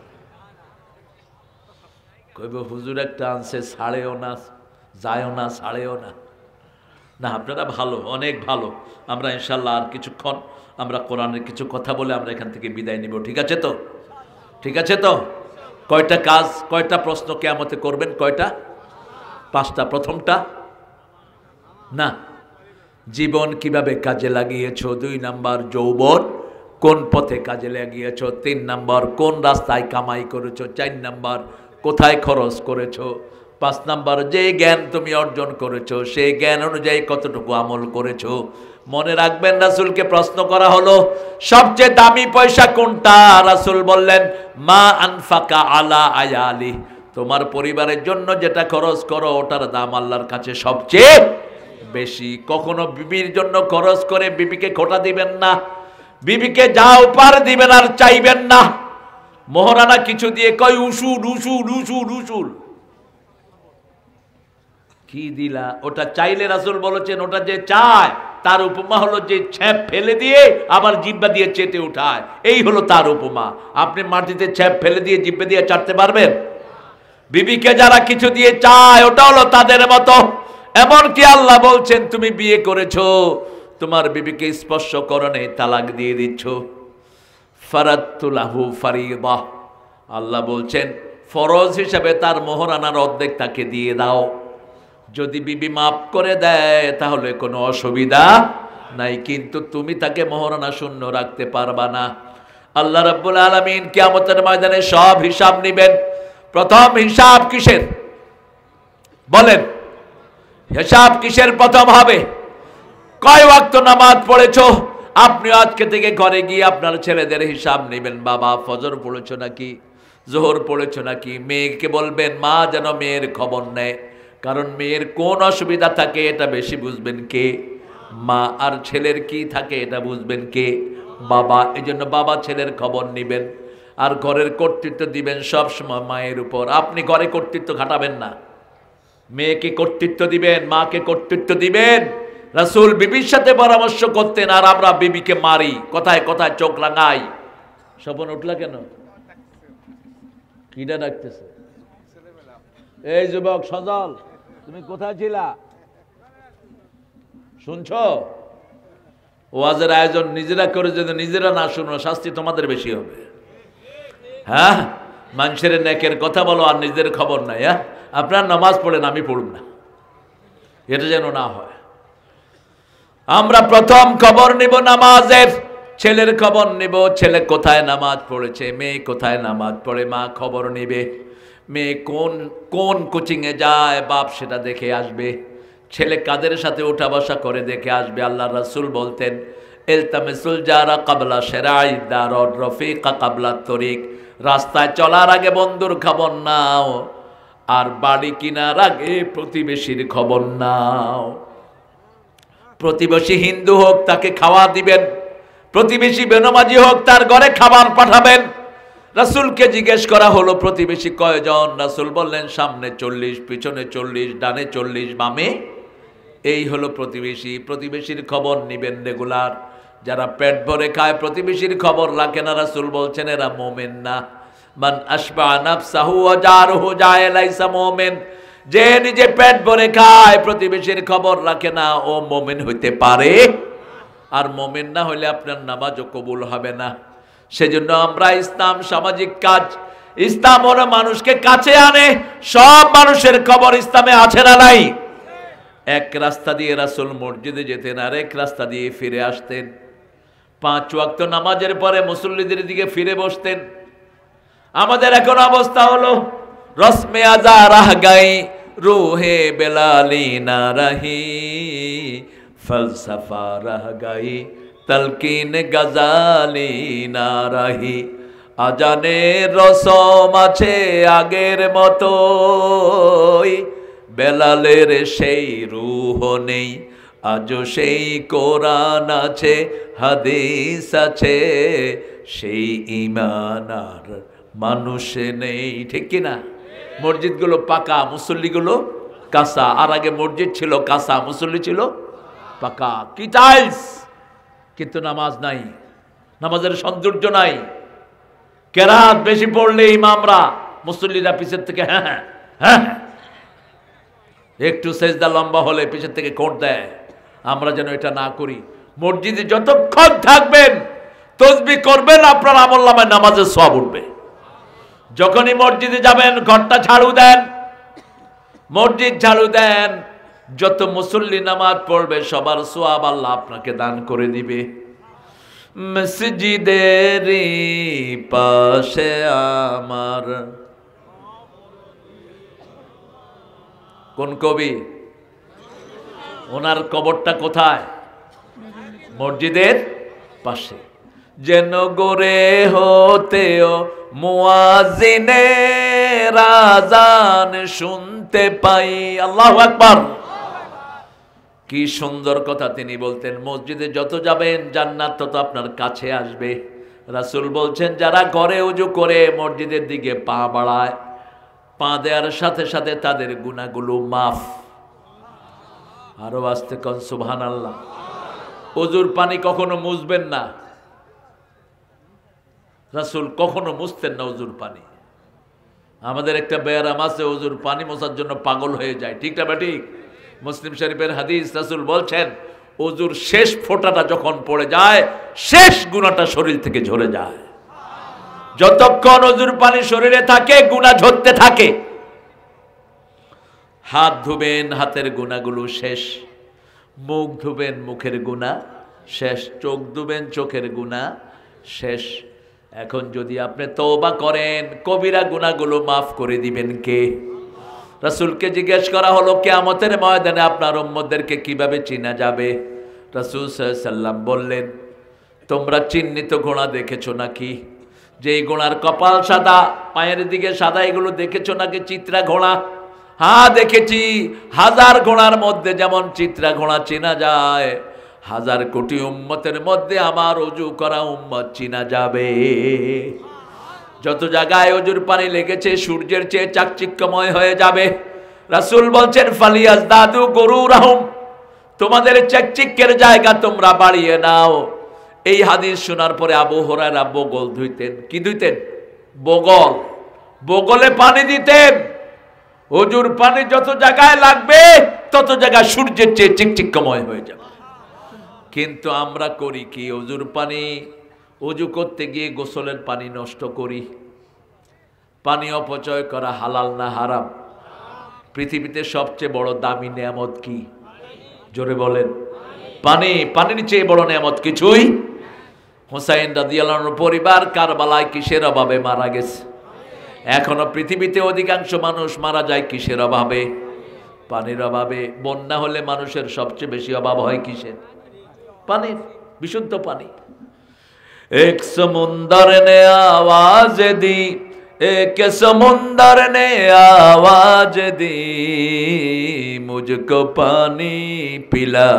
কইব হুজুর একটা আনছে, ছাড়েও না, যায়ও না, ছাড়েও না। না, আপনারা ভালো, অনেক ভালো। আমরা ইনশাল্লাহ আর কিছুক্ষণ আমরা কোরআনের কিছু কথা বলে আমরা এখান থেকে বিদায় নিব। ঠিক আছে তো? ঠিক আছে তো? কয়টা কাজ, কয়টা প্রশ্ন কিয়ামতে করবেন? কয়টা? 5টা। প্রথমটা না, জীবন কিভাবে কাজে লাগিয়েছো। 2 নাম্বার, যৌবন কোন পথে কাজে লাগিয়েছো। 3 নাম্বার, কোন রাস্তায় কামাই করেছো। 4 নাম্বার, কোথায় খরচ করেছো। 5 নাম্বার, যে জ্ঞান তুমি অর্জন করেছো সেই জ্ঞান অনুযায়ী কতটুকু আমল করেছো। মনে রাখবেন, রাসূলকে প্রশ্ন করা হলো সবচেয়ে দামি পয়সা কোনটা? রাসূল বললেন মা আনফাকা আলা আয়ালি, তোমার পরিবারের জন্য যেটা খরচ করো ওটার দাম আল্লাহর কাছে সবচেয়ে বেশি। কখনো বিবির জন্য খরচ করে বিবিকে খোটা দিবেন না, বিবিকে যা উপহার দিবেন আর চাইবেন না। মোহরানা কিছু দিয়ে কয় উসুল উসুল উসুল উসুল, কি দিলা? ওটা চাইলে রাসূল বলেছেন ওটা যে চায় তার উপমা হলো যে ছ্যাপ ফেলে দিয়ে আবার জিহ্বা দিয়ে চেটে উঠায়, এই হলো তার উপমা। আপনি মাটিতে ছ্যাপ ফেলে দিয়ে জিহ্বা দিয়ে চাটতে পারবেন? বিবিকে যারা কিছু দিয়ে চায় ওটা হলো তাদের মতো। এমনকি আল্লাহ বলছেন তুমি বিয়ে করেছো, তোমার বিবিকে স্পর্শ করনে তালাক দিয়ে দিচ্ছ। ফারাদতু লাহু ফারিদা, আল্লাহ বলছেন ফরজ হিসাবে তার মোহরানার অর্ধেক তাকে দিয়ে দাও। যদি বিবি মাফ করে দেয় তাহলে কোনো অসুবিধা নাই, কিন্তু তুমি তাকে মোহরানা শূন্য রাখতে পারবা না। আল্লাহ রাব্বুল আলামিন কিয়ামতের ময়দানে সব হিসাব নেবেন। প্রথম হিসাব কিসের বলেন? হিসাব কিসের প্রথম হবে? কয় ওয়াক্ত নামাজ পড়েছো? আপনি আজকে থেকে ঘরে গিয়ে আপনার ছেলেদের হিসাব নেবেন। বাবা ফজর পড়েছো নাকি, জোহর পড়েছো নাকি? মেয়েকে বলবেন মা যেন মেয়ের খবর নেয়, কারণ মেয়ের কোন অসুবিধা থাকে এটা বেশি বুঝবেন কে? মা। আর ছেলের কি থাকে এটা বুঝবেন কে? বাবা। এই জন্য বাবা ছেলের খবর নেবেন। আর ঘরের কর্তৃত্ব দিবেন সব সময় মায়ের উপর। আপনি ঘরে কর্তৃত্ব খাটাবেন না, মেয়েকে কর্তৃত্ব দিবেন, মাকে কর্তৃত্ব দিবেন। রাসূল বিবির সাথে পরামর্শ করতেন, আর আমরা বিবিকে মারি, কথায় কথায় চোখ রাঙাই। স্বপন উঠলা কেন? কিটা ডাকতেছে? এই যুবক সজল, তুমি কোথায় ছিলা? শুনছো? ওয়াজের আয়োজন নিজেরা করে যদি নিজেরা না শুনো শাস্তি তোমাদের বেশি হবে। হ্যাঁ, মানুষের নেকের কথা বলো আর নিজের খবর নাই। হ্যাঁ, আপনার নামাজ পড়েন, আমি পড়ব না, এটা যেন না হয়। আমরা প্রথম খবর নিব নামাজের, ছেলের খবর নিব। ছেলে কোথায় নামাজ পড়েছে, মেয়ে কোথায় নামাজ পড়ে মা খবর নিবে। মেয়ে কোন কোন কোচিংয়ে যায় বাপ সেটা দেখে আসবে। ছেলে কাদের সাথে উঠা বসা করে দেখে আসবে। আল্লাহ রাসূল বলতেন ইলতামিসুল জারা ক্বাবলা শিরাই দারর রফিকা ক্বাবলা তরিক, রাস্তায় চলার আগে বন্ধুর খবর নাও, আর বাড়ি কিনার আগে প্রতিবেশীর খবর নাও। প্রতিবেশী হিন্দু হোক তাকে খাওয়া দিবেন, প্রতিবেশী বেনামাজি হোক তার ঘরে খাবার পাঠাবেন। রাসূলকে জিজ্ঞেস করা হলো প্রতিবেশী কয়জন? রাসূল বললেন সামনে 40, পিছনে 40, ডানে 40, বামে। এই হলো প্রতিবেশী। প্রতিবেশীর খবর নিবেন রেগুলার। যারা পেট ভরে খায় প্রতিবেশীর খবর রাখে না, রাসূল বলছেন এরা মুমিন না। মান আশবা নাফসাহু ওয়া জারুহু জায় লাইসা মুমিন, যে নিজে পেট ভরে খায় প্রতিবেশীর খবর রাখে না ও মুমিন হইতে পারে? আর মুমিন না হলে আপনার নামাজও কবুল হবে না। সেজন্য আমরা ইসলাম সামাজিক কাজ, ইসলাম ওরা মানুষকে কাছে আনে। সব মানুষের খবর ইসলামে আছে না নাই? এক রাস্তা দিয়ে রাসূল মসজিদে যেতেন, আর এক রাস্তা দিয়ে ফিরে আসতেন। 5 ওয়াক্ত নামাজের পরে মুসল্লিদের দিকে ফিরে বসতেন। আমাদের এখন অবস্থা হলো রসমে আজা রাহ গাই রুহে বেলালি না রাহি ফলসফা রাহ গাই তলকিন গজালি না রাহি আজানের রসম আছে আগের মতোই বেলালের সেই রূহ নেই আজও সেই কোরআন আছে হাদিস আছে সেই ঈমান আর মানুষ নেই ঠিক কি না মসজিদগুলো পাকা মুসল্লিগুলো কাঁচা আর আগে মসজিদ ছিল কাঁচা মুসল্লি ছিল পাকা কি টাইলস কিন্তু নামাজ নাই নামাজের সৌন্দর্য নাই কেরাত বেশি পড়লে ইমামরা মুসল্লিরা পিছের থেকে হ্যাঁ হ্যাঁ হ্যাঁ একটু সেজদা লম্বা হলে পিছের থেকে কোট দেয় আমরা যেন এটা না করি মসজিদে যতক্ষণ থাকবেন তসবিহ করবেন আপনার আমলনামায় নামাজের সওয়াব উঠবে যখনই মসজিদে যাবেন ঘরটা ঝাড়ু দেন মসজিদ ঝাড়ু দেন যত মুসল্লি নামাজ পড়বে সবার সওয়াব আল্লাহ আপনাকে দান করে দিবে মসজিদের পাশে আমার কোন কবি ওনার কবরটা কোথায় মসজিদের পাশে যেন গোরে হতেও মুয়াজ্জিনের আযান শুনতে পাই আল্লাহু আকবার কি সুন্দর কথা তিনি বলতেন মসজিদে যত যাবেন জান্নাত তত আপনার কাছে আসবে রাসূল বলছেন যারা ঘরে ওযু করে মসজিদের দিকে পা বাড়ায় পা দেওয়ার সাথে সাথে তাদের গুনাহগুলো মাফ আরো আস্তে কোন সুবহানাল্লাহ ওযুর পানি কখনো মুছবেন না রাসূল কখনো মুছতেন না ওযুর পানি আমাদের একটা ব্যায়াম আছে ওযুর পানি মোছার জন্য পাগল হয়ে যায় ঠিক না ঠিক মুসলিম শরীফের হাদিস রাসূল বলছেন ওযুর শেষ ফোঁটাটা যখন পড়ে যায় শেষ গুনাহটা শরীর থেকে ঝরে যায় যতক্ষণ ওযুর পানি শরীরে থাকে গুনাহ ঝরতে থাকে হাত ধুবেন হাতের গুনাহগুলো শেষ মুখ ধুবেন মুখের গুনাহ শেষ চোখ ধুবেন চোখের গুনাহ শেষ এখন যদি আপনি তওবা করেন কবিরা গুনাহগুলো মাফ করে দিবেন কে রাসূলকে জিজ্ঞেস করা হলো কিয়ামতের ময়দানে আপনার উম্মতদেরকে কিভাবে চিনা যাবে রাসূল সাল্লাল্লাহু আলাইহি সাল্লাম বললেন তোমরা চিহ্নিত ঘোড়া দেখেছো নাকি যেই ঘোড়ার কপাল সাদা পায়ের দিকে সাদা এগুলো দেখেছো নাকি চিত্রা ঘোড়া হ্যাঁ দেখেছি হাজার ঘোড়ার মধ্যে যেমন চিত্রা ঘোড়া চেনা যায় হাজার কোটি উম্মতের মধ্যে আমার ওযু করা উম্মত চিনা যাবে যত জায়গায় ওযুর পানি লেগেছে সূর্যের চেয়ে চাকচিক্যময় হয়ে যাবে রাসূল বলছেন ফালিয়াজ দাদু গরুরাহুম তোমাদের চাকচিক্যের জায়গা তোমরা বাড়িয়ে নাও এই হাদিস শোনার পরে আবু হুরায়রা বগল ধুইতেন কি ধুইতেন বগল বগলে পানি দিতেন ওযুর পানি যত জায়গায় লাগবে তত জায়গায় সূর্যের চেয়ে চিকচিক্যময় হয়ে যাবে কিন্তু আমরা করি কি ওযুর পানি ওযু করতে গিয়ে গোসলের পানি নষ্ট করি পানি অপচয় করা হালাল না হারাম পৃথিবীতে সবচেয়ে বড় দামি নিয়ামত কি জোরে বলেন পানি পানির চেয়ে বড় নিয়ামত কিছুই হুসাইন রাদিয়াল্লাহু আনহুর পরিবার কারবালায় কিসের অভাবে মারা গেছে এখনো পৃথিবীতে অধিকাংশ মানুষ মারা যায় কিসের অভাবে পানির অভাবে বন্যা হলে মানুষের সবচেয়ে বেশি অভাব হয় কিসের পানির বিশুদ্ধ পানি এক সমুন্দর নে আওয়াজ দি एक समुंदर ने आवाज दी मुझको पानी पिला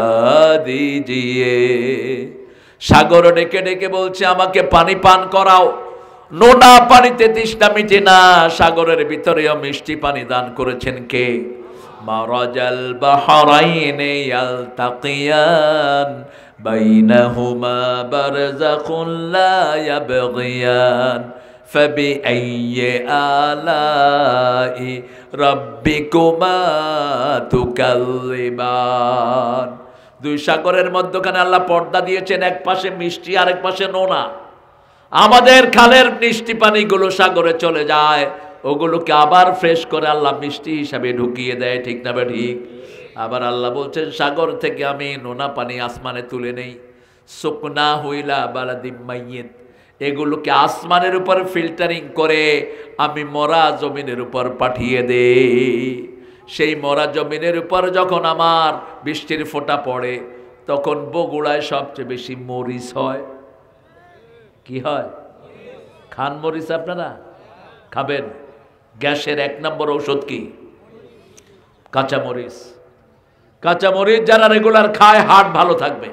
दीजिए সাগর ডেকে ডেকে বলছে আমাকে পানি পান করাও নোনা পানিতে তৃষ্ণা মিটে না সাগরের ভিতরেও মিষ্টি পানি দান করেছেন কে মারাজাল বাহরাইনে ইয়ালতাকিয়ান বাইনাহুমা বারযাখুন লা ইয়াবগিয়ান فبأي آلاء ربكما تكذبان দুই সাগরের মধ্যখানে আল্লাহ পর্দা দিয়েছেন এক পাশে মিষ্টি আর এক পাশে নোনা আমাদের খালের মিষ্টি পানিগুলো সাগরে চলে যায় ওগুলোকে আবার ফ্রেশ করে আল্লাহ মিষ্টি হিসাবে ঢুকিয়ে দেয় ঠিক না ঠিক আবার আল্লাহ বলছেন সাগর থেকে আমি নোনা পানি আসমানে তুলে নেই সুকনা হুইলা বালাদিম মাইয়িত এগুলোকে আসমানের উপর ফিল্টারিং করে আমি মরা জমিনের উপর পাঠিয়ে দেই। সেই মরা জমিনের উপর যখন আমার বৃষ্টির ফোঁটা পড়ে তখন বগুড়ায় সবচেয়ে বেশি মরিচ হয়। কি হয়? খান মরিচ? আপনারা খাবেন? গ্যাসের 1 নম্বর ঔষধ কি? কাঁচা মরিচ। কাঁচা মরিচ যারা রেগুলার খায় হার্ট ভালো থাকবে,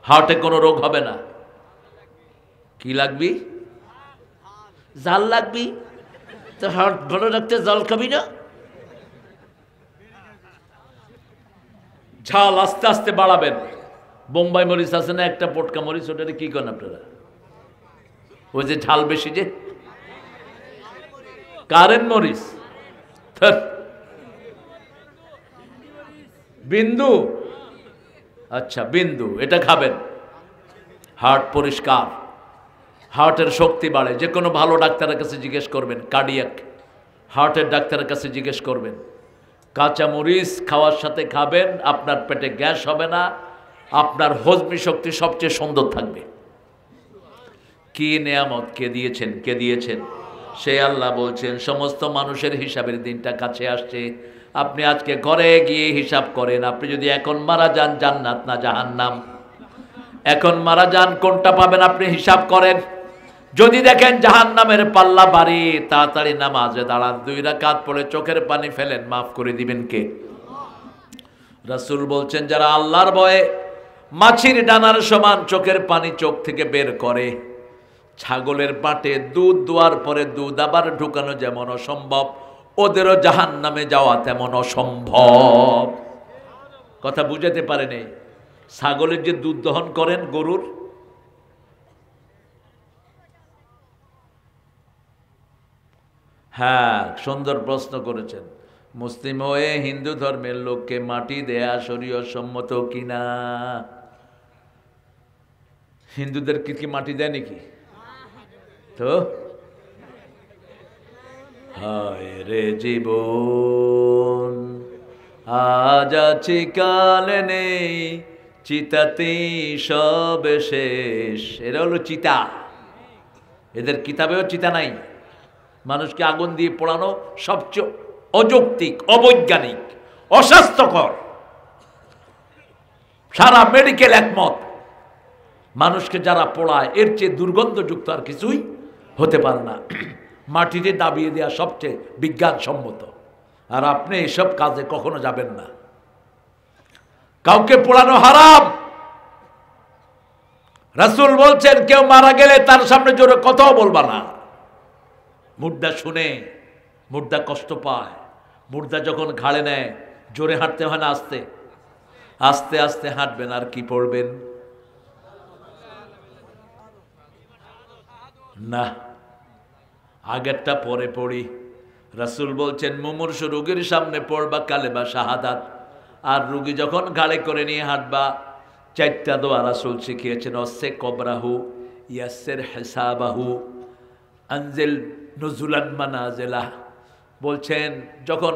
হার্টে কোনো রোগ হবে না। কি লাগবি? জাল লাগবি। তো হার্ট ভালো রাখতে জাল খাবি না? ঝাল আস্তে আস্তে বাড়াবেন। বোম্বাই মরিচ আছে না একটা পটকা মরিচ, ওটাকে কি করেন আপনারা? ওই যে ঝাল বেশি, যে কারেন্ট মরিচ। বিন্দু, আচ্ছা বিন্দু, এটা খাবেন। হার্ট পরিষ্কার, হার্টের শক্তি বাড়ে। যে কোনো ভালো ডাক্তারের কাছে জিজ্ঞেস করবেন, কার্ডিয়াক হার্টের ডাক্তারের কাছে জিজ্ঞেস করবেন। কাঁচা মরিচ খাওয়ার সাথে খাবেন, আপনার পেটে গ্যাস হবে না, আপনার হজমি শক্তি সবচেয়ে সুন্দর থাকবে। কি নেয়ামত কে দিয়েছেন? কে দিয়েছেন? সে আল্লাহ বলছেন সমস্ত মানুষের হিসাবের দিনটা কাছে আসছে। আপনি আজকে ঘরে গিয়ে হিসাব করেন। আপনি যদি এখন মারা যান, জান্নাত না জাহান্নাম? এখন মারা যান, কোনটা পাবেন আপনি হিসাব করেন। যদি দেখেন জাহান্নামের পাল্লা ভারী, তাড়াতাড়ি নামাজে দাঁড়ান, 2 রাকাত পড়ে চোখের পানি ফেলেন, মাফ করে দিবেন কে? রাসূল বলছেন যারা আল্লাহর ভয়ে মাছির ডানার সমান চোখের পানি চোখ থেকে বের করে, ছাগলের পাটে দুধ দোয়ার পরে দুধ আবার ঢুকানো যেমন অসম্ভব, ওদেরও জাহান্নামে যাওয়া তেমন অসম্ভব। কথা বুঝাতে পারেনি? ছাগলের যে দুধ দহন করেন, গরুর, হ্যাঁ সুন্দর প্রশ্ন করেছেন। মুসলিম হয়ে হিন্দু ধর্মের লোককে মাটি দেয়া শরীয়ত সম্মত কিনা? হিন্দুদের কি মাটি দেয় নাকি? তো হায় রে জীবন, আজ আছি কাল নেই, চিতাতেই সব শেষ। এরা হলো চিতা। এদের কিতাবেও চিতা নাই। মানুষকে আগুন দিয়ে পোড়ানো সবচেয়ে অযৌক্তিক, অবৈজ্ঞানিক, অস্বাস্থ্যকর। সারা মেডিকেল একমত, মানুষকে যারা পোড়ায় এর চেয়ে দুর্গন্ধযুক্ত আর কিছুই হতে পারে না। মাটিতে দাবিয়ে দেওয়া সবচেয়ে বিজ্ঞানসম্মত। আর আপনি এসব কাজে কখনো যাবেন না। কাউকে পোড়ানো হারাম। রাসূল বলছেন কেউ মারা গেলে তার সামনে জোরে কথাও বলবা না। মুর্দা শুনে মুর্দা কষ্ট পায়। মুর্দা যখন ঘাড়ে নেয় জোরে হাঁটতে হয় না, আস্তে আস্তে আস্তে হাঁটবেন। আর কি পড়বেন? না, আগেরটা পরে পড়ি। রাসূল বলছেন মুমূর্ষু রোগীর সামনে পড়বা কালেমা শাহাদাত। আর রুগী যখন ঘাড়ে করে নিয়ে হাঁটবা, 4টা দোয়া রাসূল শিখিয়েছেন। অসে কবরাহু, ইয়াসসির হিসাবাহু, আনজিল নুজুলান মানাজিলাহ। বলছেন যখন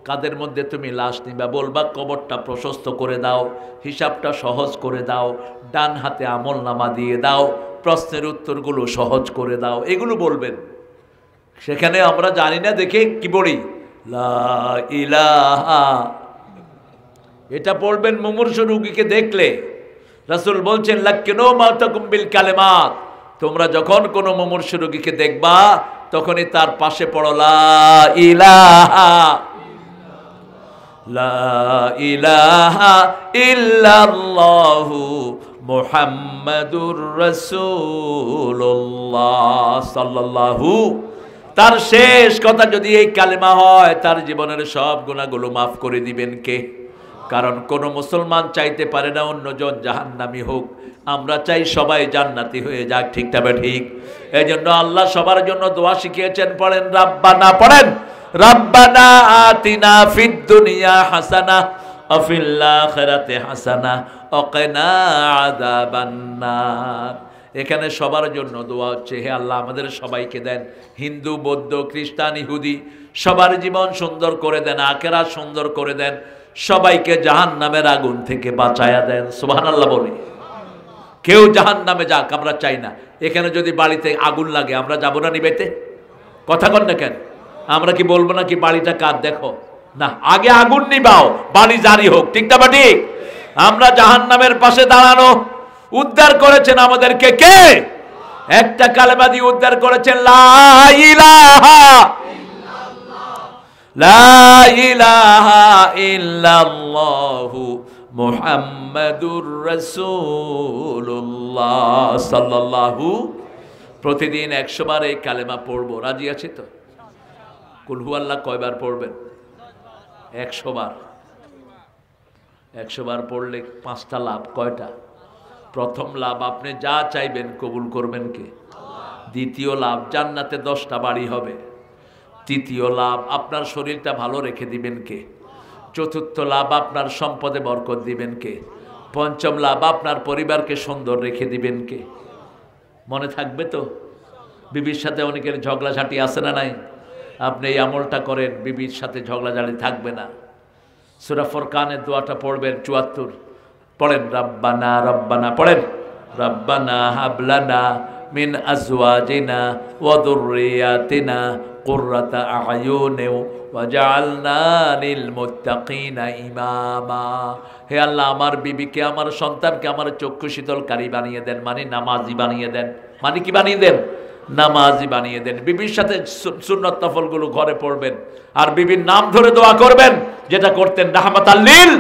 কাদের মধ্যে তুমি লাশ নিবা, বলবা কবরটা প্রশস্ত করে দাও, হিসাবটা সহজ করে দাও, ডান হাতে আমলনামা দিয়ে দাও, প্রশ্নের উত্তরগুলো সহজ করে দাও, এগুলো বলবেন। সেখানে আমরা জানি না দেখে কি বলি, লা ইলাহা, এটা পড়বেন মুমূর্ষু রোগীকে দেখলে। রাসূল বলছেন লাক্কিনু মাউতাকুম বিল কালিমাত। তোমরা যখন কোনো মুমূর্ষু রোগীকে দেখবা তখনই তার পাশে পড়ো লা ইলাহা, লা ইলাহা ইল্লাল্লাহু মুহাম্মাদুর রাসূলুল্লাহ সাল্লাল্লাহু। তার শেষ কথা যদি এই কালেমা হয়, তার জীবনের সব গুনাহগুলো মাফ করে দিবেন কে? কারণ কোন মুসলমান চাইতে পারে না অন্যজন জাহান্নামী হোক। আমরা চাই সবাই জান্নাতি হয়ে যাক, ঠিক তবে ঠিক। এই জন্য আল্লাহ সবার জন্য দোয়া শিখিয়েছেন। পড়েন রাব্বানা, পড়েন রাব্বানা আতিনা ফিদ দুনিয়া হাসানা ওয়া ফিল আখিরাতি হাসানা ওয়া কিনা আযাবান নার। এখানে সবার জন্য দোয়া হচ্ছে, হে আল্লাহ আমাদের সবাইকে দেন, হিন্দু বৌদ্ধ খ্রিস্টান ইহুদি সবার জীবন সুন্দর করে দেন, আখিরাত সুন্দর করে দেন, সবাইকে জাহান্নামের আগুন থেকে বাঁচায়া দেন। সুবহানাল্লাহ বলি। কেউ জাহান্নামে যাক আমরা চাই না। এখানে যদি বাড়িতে আগুন লাগে আমরা যাবো না নিবেতে? কথা কন না কেন? আমরা কি বলবো না কি বাড়িটা কার দেখো? না, আগে আগুন নিবাও, বাড়ি জারি হোক। ঠিক না ঠিক? আমরা জাহান্নামের পাশে দাঁড়ানো। উদ্ধার করেছেন আমাদেরকে কে? একটা কালেমা দিয়ে উদ্ধার করেছেন, লা ইলাহা লা ইলাহা ইল্লাল্লাহু মুহাম্মাদুর রাসূলুল্লাহ সাল্লাল্লাহু। প্রতিদিন 100 বার এই কালেমা পড়বো। রাজি আছে তো? কুল হুয়াল্লাহ কয়বার পড়বেন? 100 বার। 100 বার পড়লে 5টা লাভ। কয়টা? প্রথম লাভ, আপনি যা চাইবেন কবুল করবেন কে? দ্বিতীয় লাভ, জান্নাতে 10টা বাড়ি হবে। তৃতীয় লাভ, আপনার শরীরটা ভালো রেখে দিবেন কে? চতুর্থ লাভ, আপনার সম্পদে বরকত দিবেন কে? পঞ্চম লাভ, আপনার পরিবারকে সুন্দর রেখে দিবেন কে? মনে থাকবে তো? বিবির সাথে অনেকের ঝগড়াঝাটি আছে না নাই? আপনি এই আমলটা করেন, বিবির সাথে ঝগড়াঝাটি থাকবে না। সূরা ফুরকানের দোয়াটা পড়বেন 74। পড়েন, রব্বানা রব্বানা, পড়েন, রব্বানা হাবলানা মিন আজওয়াজিনা ওয়া যুররিয়াতিনা কুররাতা আয়ুনি ওয়াজআলনা লিল মুত্তাকিনা ইমামা। হে আল্লাহ, আমার বিবিকে, আমার সন্তানকে আমার চক্ষু শীতলকারী বানিয়ে দেন, মানে নামাজি বানিয়ে দেন। মানে কি বানিয়ে দেন? নামাজি বানিয়ে দেন। বিবির সাথে সুন্নত নফলগুলো ঘরে পড়বেন, আর বিবির নাম ধরে দোয়া করবেন, যেটা করতেন রাহমাতাল লিল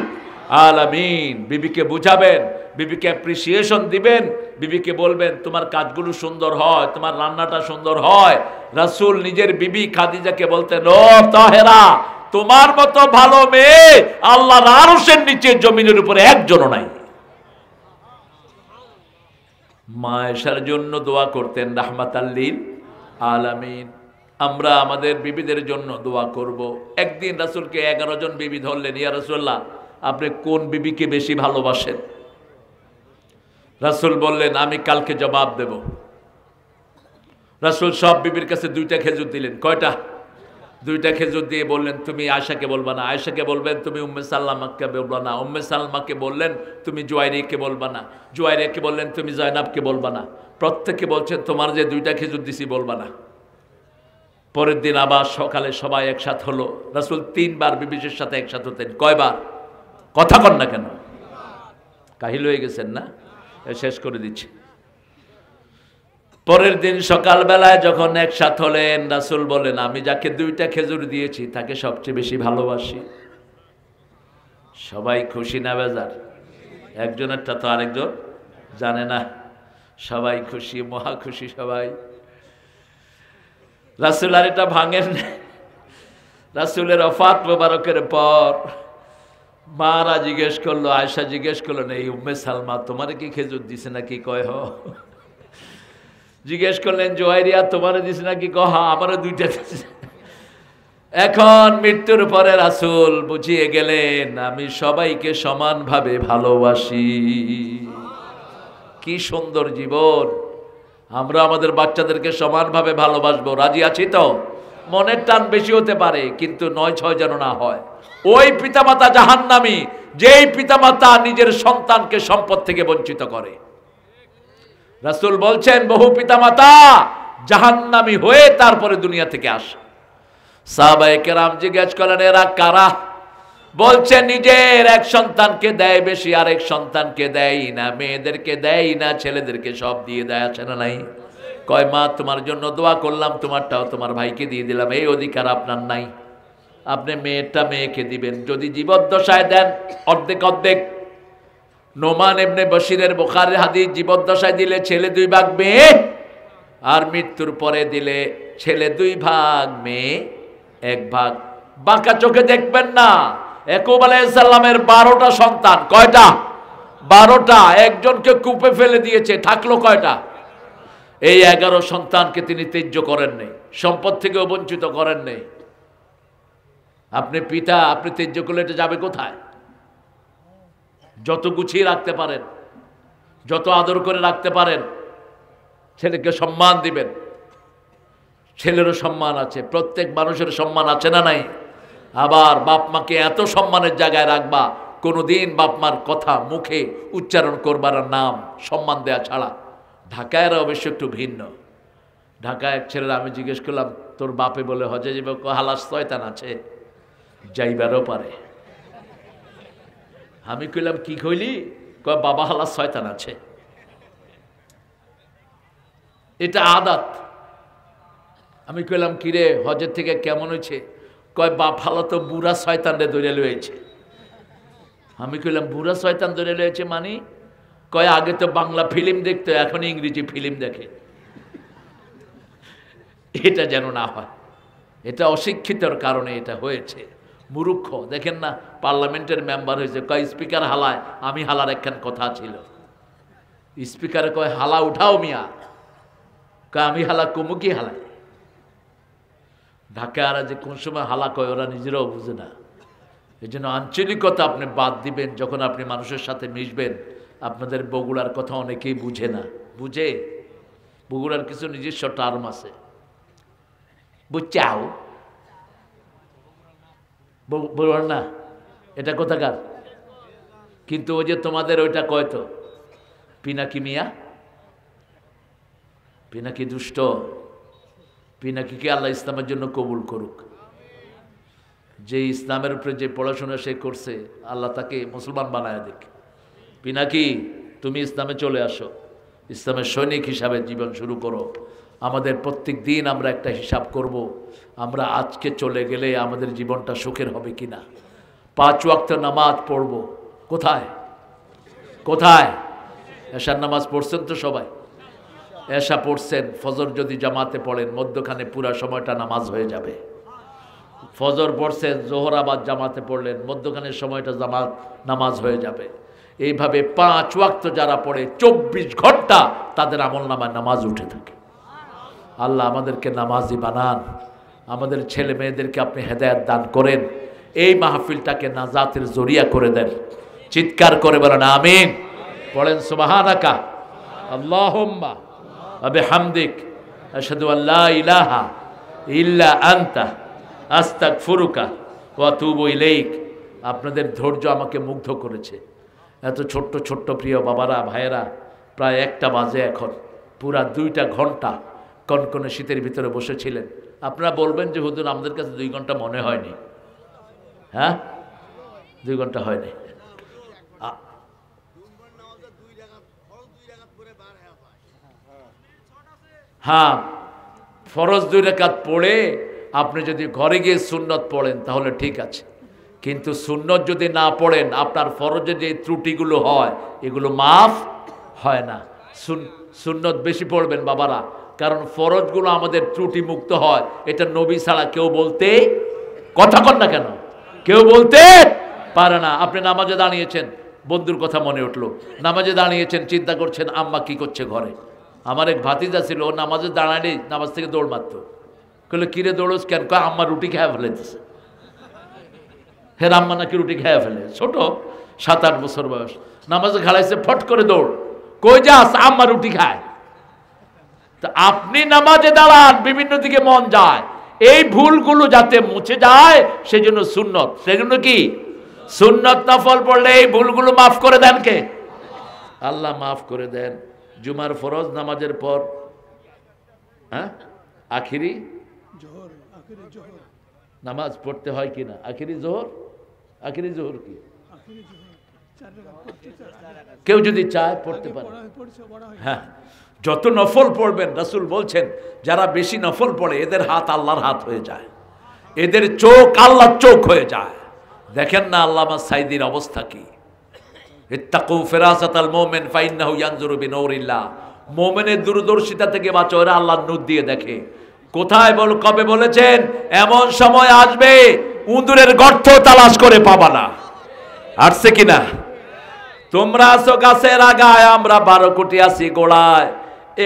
আলামিন। বিবিকে বুঝাবেন, বিবিকে অ্যাপ্রিসিয়েশন দিবেন, বিবিকে বলবেন তোমার কাজগুলো সুন্দর হয়, তোমার রান্নাটা সুন্দর হয়। রাসূল নিজের বিবি খাদিজাকে বলতেন, ও তাহেরা, তোমার মতো ভালো মেয়ে আল্লাহর আরশের নিচে জমিনের উপরে একজনও নাই। মা আয়েশার জন্য দোয়া করতেন রাহমাতাল লিল আলামিন। আমরা আমাদের বিবিদের জন্য দোয়া করব। একদিন রাসূলকে 11 জন বিবি ধরলেন, ইয়া রাসূলুল্লাহ, আপনি কোন বিবিকে বেশি ভালোবাসেন? রাসূল বললেন, আমি কালকে জবাব দেব। রাসূল সব বিবির কাছে 2টা খেজুর দিলেন। কয়টা? 2টা খেজুর দিয়ে বললেন, তুমি আয়েশাকে বলবা না। আয়েশাকে বলবেন তুমি উম্মে সালমাকে বলবা না। উম্মে সালমাকে বললেন তুমি জুয়াইরিয়াকে বলবা না। জুয়াইরিয়াকে বললেন তুমি জয়নাবকে বলবা না। প্রত্যেককে বলছেন তোমার যে 2টা খেজুর দিছি বলবা না। পরের দিন আবার সকালে সবাই একসাথে হলো। রাসূল 3 বার বিবির সাথে একসাথে হতেন। কয়বার? কথা কন না কেন? কাহিল হয়ে গেছেন না? শেষ করে দিচ্ছি। পরের দিন সকালবেলায় যখন একসাথে হলেন, রাসূল বলেন, আমি যাকে 2টা খেজুর দিয়েছি তাকে সবচেয়ে বেশি ভালোবাসি। সবাই খুশি না বেজার? একজনেরটা তো আরেকজন জানে না। সবাই খুশি, মহা খুশি সবাই। রাসূল আর এটা ভাঙেন। রাসূলের ওফাত মোবারকের পর মারা জিজ্ঞেস করলো, আয়েশা জিজ্ঞেস করলেন, এই উম্মে সালমা তোমার কি খেজুর দিছে নাকি? কয় হ। জিজ্ঞেস করলেন, জুয়াইরিয়া তোমারে দিছে নাকি? কহ আমারও 2টা দিছে। এখন মৃত্যুর পরে রাসূল বুঝিয়ে গেলেন, আমি সবাইকে সমানভাবে ভালোবাসি। কি সুন্দর জীবন! আমরা আমাদের বাচ্চাদেরকে সমানভাবে ভালোবাসবো। রাজি আছি তো? মনের টান বেশি হতে পারে, কিন্তু 9-6 যেন না হয়। ওই পিতামাতা জাহান্নামী যেই পিতামাতা নিজের সন্তানকে সম্পদ থেকে বঞ্চিত করে। রাসূল বলছেন, বহু পিতামাতা জাহান্নামী হয়ে তারপরে দুনিয়া থেকে আসে। সাহাবায়ে কেরাম জিজ্ঞেস করেন, এরা কারা? বলছে, নিজের এক সন্তানকে দেয় বেশি, আরেক সন্তানকে দেয় না, মেয়েদেরকে দেয় না, ছেলেদেরকে সব দিয়ে দেয়। আছে না নাই? কয়, মা তোমার জন্য দোয়া করলাম, তোমারটাও তোমার ভাইকে দিয়ে দিলাম, এই অধিকার আপনার নাই। আপনি মেয়েটা মেয়েকে দিবেন, যদি জীবদ্দশায় দেন অর্ধেক অর্ধেক। নোমান ইবনে বশিরের বুখারীর হাদিস, জীবদ্দশায় দিলে ছেলে 2 ভাগ, মেয়ে, আর মৃত্যুর পরে দিলে ছেলে 2 ভাগ, মেয়ে 1 ভাগ। বাঁকা চোখে দেখবেন না। ইয়াকুব আলাইহিস সালামের 12টা সন্তান। কয়টা? 12টা। একজনকে কূপে ফেলে দিয়েছে, থাকলো কয়টা? এই 11 সন্তানকে তিনি ত্যায্য করেন নাই, সম্পদ থেকে বঞ্চিত করেন নাই। আপনি পিতা, আপনি ত্যায্য করলে এটা যাবে কোথায়? যত গুছিয়ে রাখতে পারেন, যত আদর করে রাখতে পারেন, ছেলেকে সম্মান দিবেন। ছেলেরও সম্মান আছে, প্রত্যেক মানুষের সম্মান আছে না নাই? আবার বাপ মাকে এত সম্মানের জায়গায় রাখবা, কোনোদিন বাপমার কথা মুখে উচ্চারণ করবার নাম সম্মান দেয়া ছাড়া। ঢাকায় অবশ্য একটু ভিন্ন। ঢাকায় এক ছেলেরা আমি জিজ্ঞেস করলাম তোর বাপে বলে হজে যাবে, হালাস শয়তান আছে, যাইবারও পারে। আমি কইলাম কি কইলি? কয় বাবা হালাস শয়তান আছে। এটা আদাত। আমি কইলাম কিরে হজের থেকে কেমন হয়েছে? কয় বাপ হালা তো বুড়া শয়তান রে ধরে লয়েছে। আমি কইলাম বুড়া শয়তান ধরে লয়েছে মানে? কয় আগে তো বাংলা ফিল্ম দেখতো, এখন ইংরেজি ফিল্ম দেখে। এটা যেন না হয়। এটা অশিক্ষিতর কারণে এটা হয়েছে। মূর্খ দেখেন না, পার্লামেন্টের মেম্বার হয়েছে, কয় স্পিকার হালায়। আমি হালার একখান কথা ছিল, স্পিকারে কয় হালা উঠাও মিয়া, কয় আমি হালা কমু কি হালায়। ঢাকারা যে কোন সময় হালা কয় ওরা নিজেরাও বুঝে না। এই জন্য আঞ্চলিকতা আপনি বাদ দিবেন। যখন আপনি মানুষের সাথে মিশবেন, আপনাদের বগুড়ার কথা অনেকেই বুঝে না। বুঝে? বগুড়ার কিছু নিজস্ব টার্ম আছে, বুঝছাও বলুন না, এটা কোথাকার? কিন্তু ওই যে তোমাদের ওইটা কয় তো পিনাকি মিয়া, পিনাকি দুষ্ট। পিনাকিকে আল্লাহ ইসলামের জন্য কবুল করুক। যে ইসলামের উপরে যে পড়াশোনা সে করছে, আল্লাহ তাকে মুসলমান বানায় দেখ। পিনাকি তুমি ইসলামে চলে আসো, ইসলামের সৈনিক হিসাবে জীবন শুরু করো। আমাদের প্রত্যেক দিন আমরা একটা হিসাব করব, আমরা আজকে চলে গেলে আমাদের জীবনটা সুখের হবে কিনা। 5 ওয়াক্ত নামাজ পড়ব। কোথায় কোথায়? এশার নামাজ পড়ছেন তো সবাই? এশা পড়ছেন, ফজর যদি জামাতে পড়েন মধ্যখানে পুরা সময়টা নামাজ হয়ে যাবে। ফজর পড়ছেন, জোহর আবার জামাতে পড়লেন, মধ্যখানে সময়টা নামাজ হয়ে যাবে। এইভাবে 5 ওয়াক্ত যারা পড়ে 24 ঘন্টা তাদের আমলনামায় নামাজ উঠে থাকে। আল্লাহ আমাদেরকে নামাজি বানান, আমাদের ছেলে মেয়েদেরকে আপনি হেদায়েত দান করেন, এই মাহফিলটাকে নাজাতের জরিয়া করে দেন। চিৎকার করে বলেন আমিন। পড়েন সুবহানাকা আল্লাহুম্মা ওয়া বিহামদিক আশহাদু আল্লা ইলাহা ইল্লা আনতা আস্তাগফিরুকা ওয়া আতুবু ইলাইক। আপনাদের ধৈর্য আমাকে মুগ্ধ করেছে। এত ছোট্ট ছোট্ট প্রিয় বাবারা ভাইয়েরা, প্রায় 1টা বাজে এখন, পুরা 2টা ঘন্টা কনকনে শীতের ভিতরে বসেছিলেন। আপনারা বলবেন যে হুজুর আমাদের কাছে 2 ঘন্টা মনে হয়নি। হ্যাঁ, 2 ঘন্টা হয়নি। হ্যাঁ, ফরজ 2 রাকাত পড়ে আপনি যদি ঘরে গিয়ে সুন্নত পড়েন তাহলে ঠিক আছে, কিন্তু সুন্নত যদি না পড়েন আপনার ফরজে যে ত্রুটিগুলো হয় এগুলো মাফ হয় না। সুন্নত বেশি পড়বেন বাবারা, কারণ ফরজগুলো আমাদের ত্রুটি মুক্ত হয়। এটা নবী ছাড়া কেউ বলতে, কথা কন না কেন, কেউ বলতে পারে না। আপনি নামাজে দাঁড়িয়েছেন, বন্ধুর কথা মনে উঠলো, নামাজে দাঁড়িয়েছেন, চিন্তা করছেন আম্মা কি করছে ঘরে। আমার এক ভাতিজা ছিল, ও নামাজে দাঁড়ালে নামাজ থেকে দৌড় মারত। বলে কিরে দৌড়োস কেন? কয় আম্মা রুটি খেয়ে ফেলেছে। হের আম্মা নাকি রুটি খেয়ে ফেলে, ছোট 7-8 বছর বয়স, নামাজে খাড়াইছে, ফট করে দৌড়। কই যাস? আম্মা রুটি খায়। তা আপনি নামাজে দাঁড়ান, বিভিন্ন দিকে মন যায়, এই ভুলগুলো যাতে মুছে যায় সেজন্য সুন্নত। সেজন্য কি সুন্নত নফল পড়লে এই ভুলগুলো মাফ করে দেন কে? আল্লাহ মাফ করে দেন। জুমার ফরজ নামাজের পর আখিরি নামাজ পড়তে হয় কিনা? আখিরি জোহর, আখিরি জোহর কি কেউ যদি চায় পড়তে পারে। হ্যাঁ, যত নফল পড়বেন, রাসূল বলছেন যারা বেশি নফল পড়ে এদের হাত আল্লাহর হাত হয়ে যায়, এদের চোখ আল্লাহর চোখ হয়ে যায়। দেখেন না আল্লামা সাইদির অবস্থা কি, ইত্তাকু ফিরাসাতাল মুমিন ফাইন্নাহু ইয়ানজুরু বিনূরিল্লাহ। মুমিনের দূরদর্শিতা থেকে বাঁচো, এরা আল্লাহর নূর দিয়ে দেখে। কোথায় কবে বলেছেন? এমন সময় আসবে উঁদুরের গর্ত তালাশ করে পাবা না। আসছে কিনা? তোমরা আছো গাছের আগায়, আমরা 12 কোটি আছি গোড়ায়,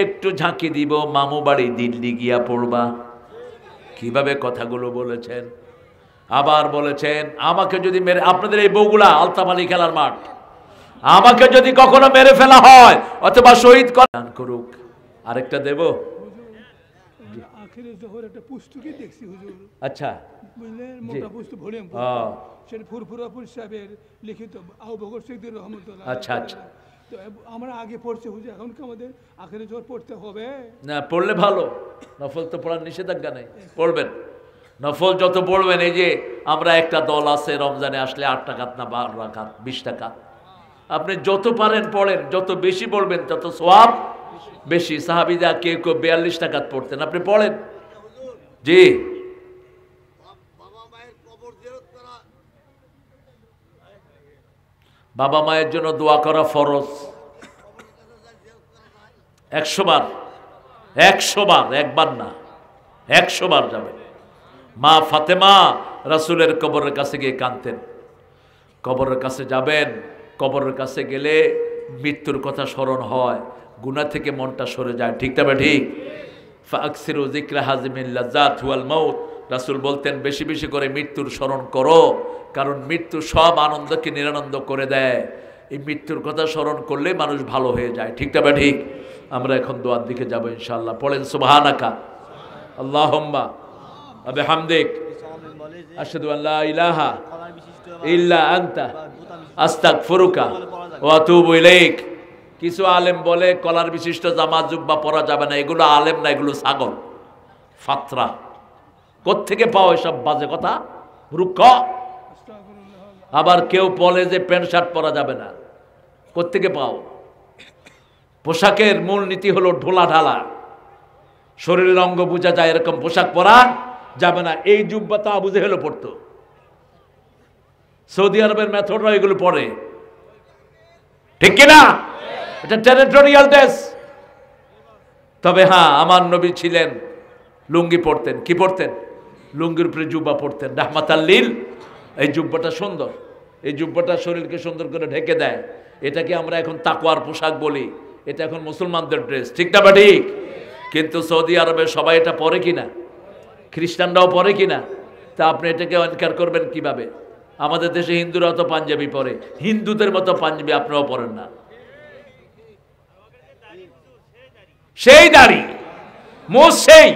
একটু ঝাঁকি দিব মামু বাড়ি দিল্লি গিয়া পড়বা। কিভাবে কথাগুলো বলেছেন। আবার বলেছেন আমাকে যদি মেরে, আপনাদের এই বগুড়া আলতামালি খেলার মাঠ, আমাকে যদি কখনো মেরে ফেলা হয় অথবা শহীদ করুক। আরেকটা দেব? আখেরে জোহর একটা পুস্তকই দেখছি হুজুর, আচ্ছা বুঝলেন, মোটা পুস্তক ভলিউম, সেটা ফুরফুরাপুর সাহেবের লিখিত, আবু বকর সিদ্দিক রহমতুল্লাহ। আচ্ছা আচ্ছা, তো আমরা আগে পড়ছি হুজুর, এখন কি আমাদের আখেরে জোহর পড়তে হবে? না পড়লে ভালো, নফল তো পড়ার নিষেধাজ্ঞা নেই, পড়বেন। নফল যত পড়বেন, এই যে আমরা একটা দল আছে রমজানে আসলে 8 টাকাত না 12 রাকাত 20 টাকা, আপনি যত পারেন পড়েন, যত বেশি পড়বেন তত সওয়াব বেশি। সাহাবীরা কেউ কেউ 42 টাকাত পড়তেন, আপনি পড়েন। জি, বাবা মায়ের জন্য দোয়া করা ফরজ, 100 বার, 100 বার, একবার না, 100 বার যাবে। মা ফাতেমা রাসূলের কবরের কাছে গিয়ে কাঁদতেন। কবরের কাছে যাবেন, কবরের কাছে গেলে মৃত্যুর কথা স্মরণ হয়, গুনাহ থেকে মনটা সরে যায়, ঠিক তবে ঠিক। ফাকসিরু যিকরা হাজিমিল লাযাত ওয়াল মাউত, রাসূল বলতেন বেশি বেশি করে মৃত্যুর স্মরণ করো, কারণ মৃত্যু সব আনন্দকে নিরানন্দ করে দেয়। এই মৃত্যুর কথা স্মরণ করলে মানুষ ভালো হয়ে যায়, ঠিক তবে ঠিক। আমরা এখন দোয়ার দিকে যাব ইনশাআল্লাহ। পড়েন সুবহানাকা আল্লাহুম্মা ওয়া বিহামদিক আশহাদু আল্লা ইলাহা ইল্লা আনতা আস্তাগফিরুকা ওয়া আতুবু ইলাইক। কিছু আলেম বলে কলার বিশিষ্ট জামা জুব্বা পরা যাবে না, এগুলো আলেম না, এগুলো ছাগল, ফাতরা। কোত্থেকে পাও এসব বাজে কথা, রুক্ষ। আবার কেউ বলে যে প্যান্ট শার্ট পরা যাবে না, কোত্থেকে পাও? পোশাকের মূল নীতি হলো ঢোলা ঢালা, শরীরের অঙ্গ বোঝা যায় এরকম পোশাক পরা যাবে না। এই জুব্বা তো আবু জেহেলও পড়তো, সৌদি আরবের মেথডরা এগুলো পড়ে, ঠিক কিনা? এটা টেরিটোরিয়াল দেশ। তবে হ্যাঁ, আমার নবী ছিলেন লুঙ্গি পরতেন। কি পরতেন? লুঙ্গির উপরে জুব্বা পরতেন, রাহমাতাল লিল। এই জুব্বাটা সুন্দর, এই জুব্বাটা শরীরকে সুন্দর করে ঢেকে দেয়। এটাকে আমরা এখন তাকওয়ার পোশাক বলি, এটা এখন মুসলমানদের ড্রেস, ঠিক না বা ঠিক? কিন্তু সৌদি আরবে সবাই এটা পরে কিনা, খ্রিস্টানরাও পরে কিনা, তা আপনি এটাকে অনকার করবেন কিভাবে? আমাদের দেশে হিন্দুরাও তো পাঞ্জাবি পরে, হিন্দুদের মতো পাঞ্জাবি আপনারাও পরেন না। সেই দাড়ি মোষ, সেই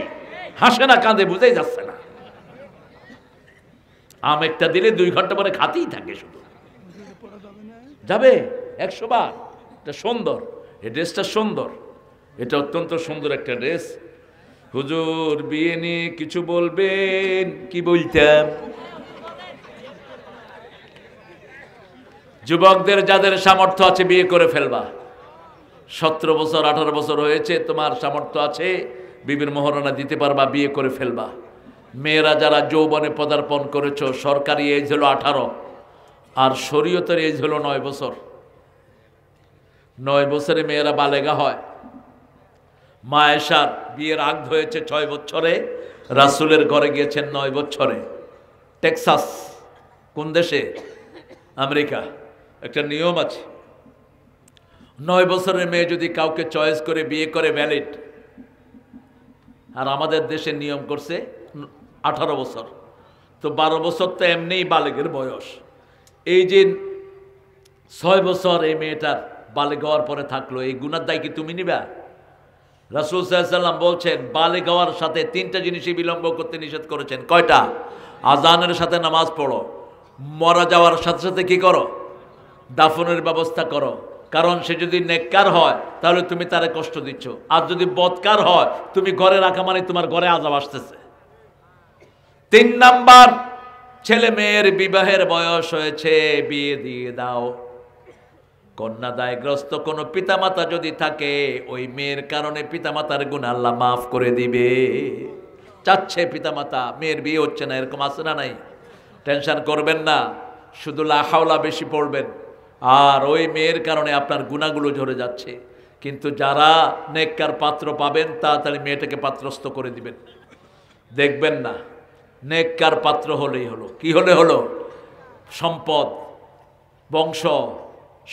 হাসে না কাঁদে, বুঝেই যাচ্ছে না। আম একটা দিলে 2 ঘন্টা পরে খাতেই থাকে শুধু। যাবে 100 বার। এটা সুন্দর, এই ড্রেসটা সুন্দর, এটা অত্যন্ত সুন্দর একটা ড্রেস। হুজুর বিয়ে নিয়ে কিছু বলবেন? কি বলতাম? যুবকদের যাদের সামর্থ্য আছে বিয়ে করে ফেলবা। 17 বছর 18 বছর হয়েছে, তোমার সামর্থ্য আছে, বিবির মোহরানা দিতে পারবা, বিয়ে করে ফেলবা। মেয়েরা যারা যৌবনে পদার্পণ করেছো, সরকারি এজ হলো 18 আর শরীয়তের এজ হলো 9 বছর। 9 বছরে মেয়েরা বালেগা হয়। মা আয়েশার বিয়ের আগ হয়েছে 6 বছরে, রাসূলের ঘরে গিয়েছেন 9 বছরে। টেক্সাস, কোন দেশে? আমেরিকা। একটা নিয়ম আছে, 9 বছরের মেয়ে যদি কাউকে চয়েস করে বিয়ে করে ভ্যালিড। আর আমাদের দেশে নিয়ম করছে 18 বছর, তো 12 বছর তো এমনিই বালেগের বয়স। এই যে 6 বছর এই মেয়েটার বালেগ হওয়ার পরে থাকলো, এই গুনার দায় কি তুমি নিবা? রাসূল সাল্লাল্লাহু আলাইহি ওয়াসাল্লাম বলছেন বালেগ হওয়ার সাথে 3টা জিনিসই বিলম্ব করতে নিষেধ করেছেন। কয়টা? আজানের সাথে নামাজ পড়ো, মারা যাওয়ার সাথে সাথে কি করো? দাফনের ব্যবস্থা করো। কারণ সে যদি নেককার হয় তাহলে তুমি তারে কষ্ট দিচ্ছ, আর যদি বদকার হয় তুমি ঘরে রাখা মানে তোমার ঘরে আযাব আসতেছে। 3 নাম্বার, ছেলে মেয়ের বিবাহের বয়স হয়েছে, বিয়ে দিয়ে দাও। কন্যা দায়গ্রস্ত কোনো পিতামাতা যদি থাকে, ওই মেয়ের কারণে পিতামাতার গুনাহ আল্লাহ মাফ করে দিবে। চাচ্ছে পিতামাতা মেয়ের বিয়ে হচ্ছে না, এরকম আছে না নাই? টেনশন করবেন না, শুধু লা হাওলা বেশি পড়বেন, আর ওই মেয়ের কারণে আপনার গুনাহগুলো ঝরে যাচ্ছে। কিন্তু যারা নেককার পাত্র পাবেন তাড়াতাড়ি মেয়েটাকে পাত্রস্থ করে দিবেন। দেখবেন না, নেককার পাত্র হলেই হলো। কি হলে হলো? সম্পদ, বংশ,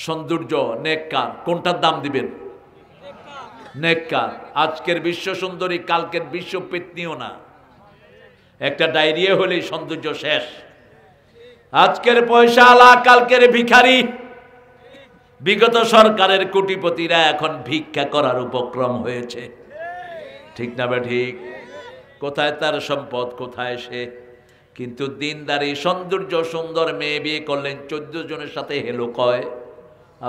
সৌন্দর্য, নেককার। কোনটার দাম দিবেন? নেককার। আজকের বিশ্ব সুন্দরী কালকের বিশ্ব পেতনিও না। একটা ডায়রিয়া হলেই সৌন্দর্য শেষ। আজকের পয়সা আলা কালকের ভিখারি। বিগত সরকারের কোটিপতিরা এখন ভিক্ষা করার উপক্রম হয়েছে, ঠিক না? ঠিক। কোথায় তার সম্পদ, কোথায় সে। কিন্তু দিনদারি সৌন্দর্য সুন্দর মেয়ে বিয়ে করলেন, 14 জনের সাথে হেলো কয়,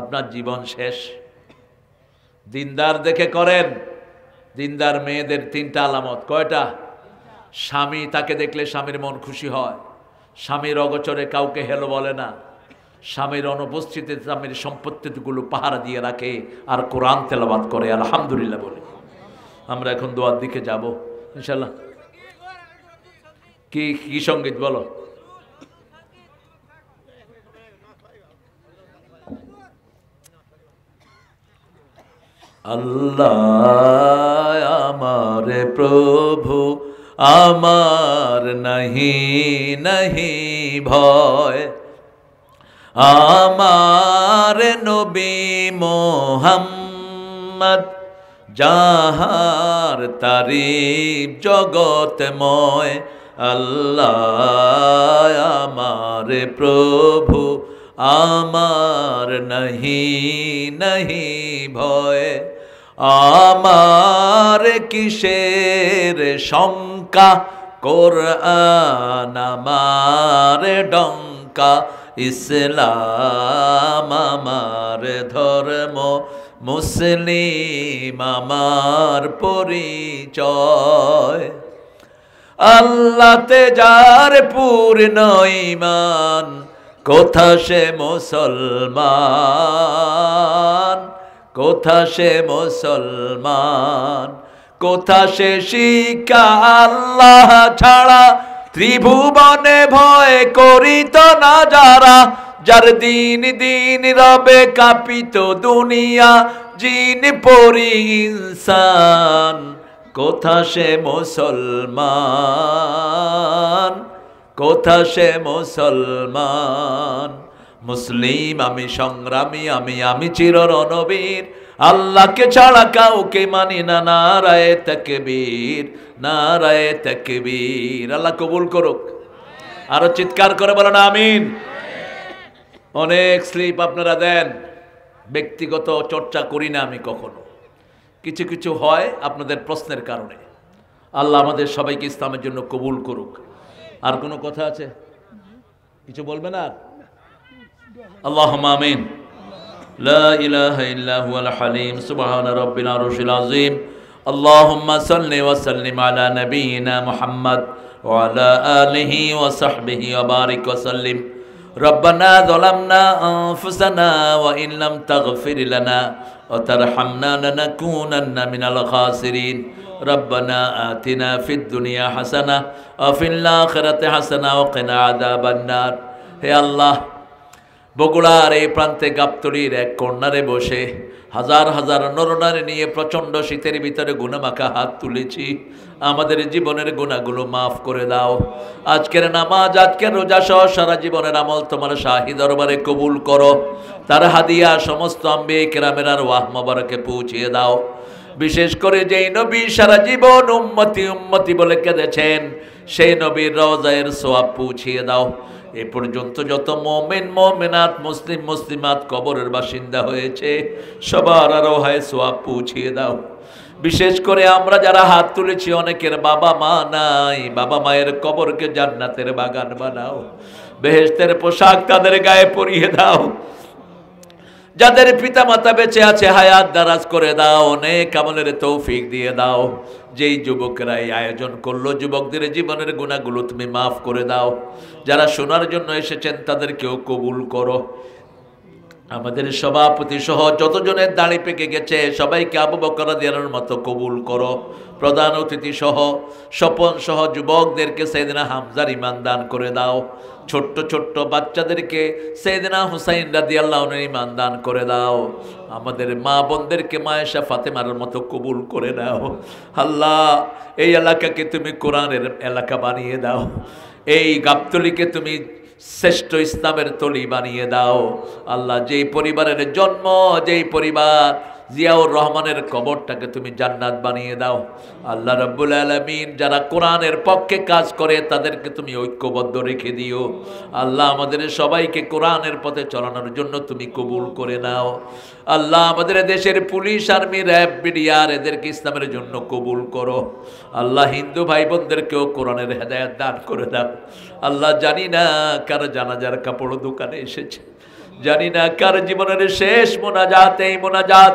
আপনার জীবন শেষ। দিনদার দেখে করেন। দিনদার মেয়েদের 3টা আলামত। কয়টা? স্বামী তাকে দেখলে স্বামীর মন খুশি হয়, স্বামীর অগোচরে কাউকে হেলো বলে না, স্বামীর অনুপস্থিতিতে স্বামীর সম্পত্তিগুলো পাহারা দিয়ে রাখে, আর কোরআন তেলাওয়াত করে, আলহামদুলিল্লাহ বলে। আমরা এখন দোয়ার দিকে যাব ইনশাল্লাহ। কি কি সঙ্গীত বলো? আল্লাহ আমার প্রভু, আমার নাহি নাহি ভয়, আমার নবী মোহাম্মদ যাহার তারিফ জগতময়। আল্লাহ আমার প্রভু, আমার নাহি নাহি ভয়, আমার কিসের শঙ্কা, কোরআন আমার ডঙ্কা, ইসলাম আমার ধর্ম, মুসলিম আমার পরিচয়। আল্লাহতে যার পূর্ণ ঈমান, কোথা সে মুসলমান, কোথা সে মুসলমান, কোথা সে শিক্ষা আল্লাহ ছাড়া, ত্রিভুবনে ভয় করিত না যারা, যার দিন দিন রবে কাঁপিত দুনিয়া, জিন পরি ইনসান, কোথা সে মুসলমান, কোথা সে মুসলমান। মুসলিম আমি, সংগ্রামী আমি, আমি চির রণবীর, আল্লাহকে ছাড়া কাউকে মানি না। নারায়ে তাকবীর, নারায়ে তাকবীর। আল্লাহ কবুল করুক। আরো চিৎকার করে বলেন আমিন। অনেক স্লিপ আপনারা দেন, ব্যক্তিগত চর্চা করি না আমি কখনো, কিছু কিছু হয় আপনাদের প্রশ্নের কারণে। আল্লাহ আমাদের সবাইকে ইসলামের জন্য কবুল করুক। আর কোনো কথা আছে? কিছু বলবেন আর? আল্লাহুম্মা আমিন। লা ইলাহা ইল্লা হুয়াল হালিম, সুবহান রাব্বিল আরশিল আযীম। আল্লাহুম্মা সাল্লি ওয়া সাল্লিম আলা নাবিয়িনা মুহাম্মদ ওয়া আলা আলিহি ওয়া সাহবিহি ওয়া বারিক ওয়া সাল্লিম। রব্বানা যালামনা আনফুসানা ওয়া ইন লাম তাগফির লানা ওয়া তারহামনা লানাকুনান্না মিনাল খাসিরিন। রব্বানা আতিনা ফিদ দুনিয়া হাসানাহ ওয়া ফিল আখিরাতি হাসানাহ ওয়া কিনা আযাবান নার। হে আল্লাহ, বগুড়ার এই প্রান্তে গাবতলীর এক কর্নারে বসে হাজার হাজার নরনারী নিয়ে প্রচণ্ড শীতের ভিতরে গুনামাখা হাত তুলেছি। আমাদের জীবনের গুনাহগুলো মাফ করে দাও। আজকের নামাজ, আজকের রোজা সহ সারা জীবনের আমল তোমার শাহী দরবারে কবুল করো। তার হাদিয়া সমস্ত আম্বিয়া কেরামের আর ওয়াহ মোবারকে পৌঁছিয়ে দাও। বিশেষ করে যেই নবী সারা জীবন উম্মতি উম্মতি বলে কেঁদেছেন, সেই নবীর রওজায়ের সোয়াব পৌঁছিয়ে দাও। এ পর্যন্ত যত মুমিন মুমিনাত, মুসলিম মুসলিমাত কবরের বাসিন্দা হয়েছে, সবার রওহায় সোয়াব পৌঁছিয়ে দাও। বিশেষ করে আমরা যারা হাত তুলেছি, অনেকের বাবা মা নাই, বাবা মায়ের কবরকে জান্নাতের বাগান বানাও। বেহেশতের পোশাক তাদের গায়ে পরিয়ে দাও। যাদের পিতা মাতা বেঁচে আছে, হায়াত দারাজ করে দাও, অনেক আমলের তৌফিক দিয়ে দাও। যেই যুবকরা এই আয়োজন করলো, যুবকদের জীবনের গুনাহগুলো তুমি মাফ করে দাও। যারা শোনার জন্য এসেছেন তাদেরকেও কবুল করো। আমাদের সভাপতি সহ যতজনের দাড়ি পেকে গেছে সবাইকে আবু বকর রাদিয়াল্লাহু আনহুর মতো কবুল করো। প্রধান অতিথি সহ স্বপন সহ যুবকদেরকে সাইয়েদনা হামজার ঈমান দান করে দাও। ছোট্ট ছোট্ট বাচ্চাদেরকে সাইয়েদনা হুসাইন রাদিয়াল্লাহু আনহুর ঈমান দান করে দাও। আমাদের মা বোনদেরকে মায়েশা ফাতেমার মতো কবুল করে দাও। আল্লাহ, এই এলাকাকে তুমি কোরআনের এলাকা বানিয়ে দাও। এই গাবতলীকে তুমি শ্রেষ্ঠ ইসলামের তলি বানিয়ে দাও। আল্লাহ, যেই পরিবারের জন্ম, যেই পরিবার জিয়াউর রহমানের কবরটাকে তুমি জান্নাত বানিয়ে দাও। আল্লাহ রাব্বুল আলামিন যারা কোরআনের পক্ষে কাজ করে তাদেরকে তুমি ঐক্যবদ্ধ রেখে দিও। আল্লাহ আমাদের সবাইকে কোরআনের পথে চালানোর জন্য তুমি কবুল করে নাও। আল্লাহ আমাদের দেশের পুলিশ, আর্মি, র্যাব, বিডিআর এদেরকে ইসলামের জন্য কবুল করো। আল্লাহ হিন্দু ভাই বোনদেরকেও কোরআনের হেদায়েত দান করে দাও। আল্লাহ জানি না কার জানাজার কাপড় দোকানে এসেছে, জানি না কার জীবনের শেষ মোনাজাত এই মোনাজাত।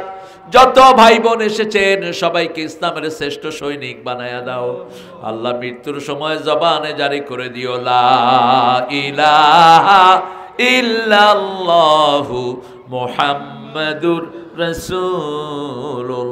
যত ভাই বোন এসেছেন সবাইকে ইসলামের শ্রেষ্ঠ সৈনিক বানায়া দাও। আল্লাহ মৃত্যুর সময় জবানে জারি করে দিও লা ইলাহা ইল্লাল্লাহু মুহাম্মাদুর রাসূলুল্লাহ।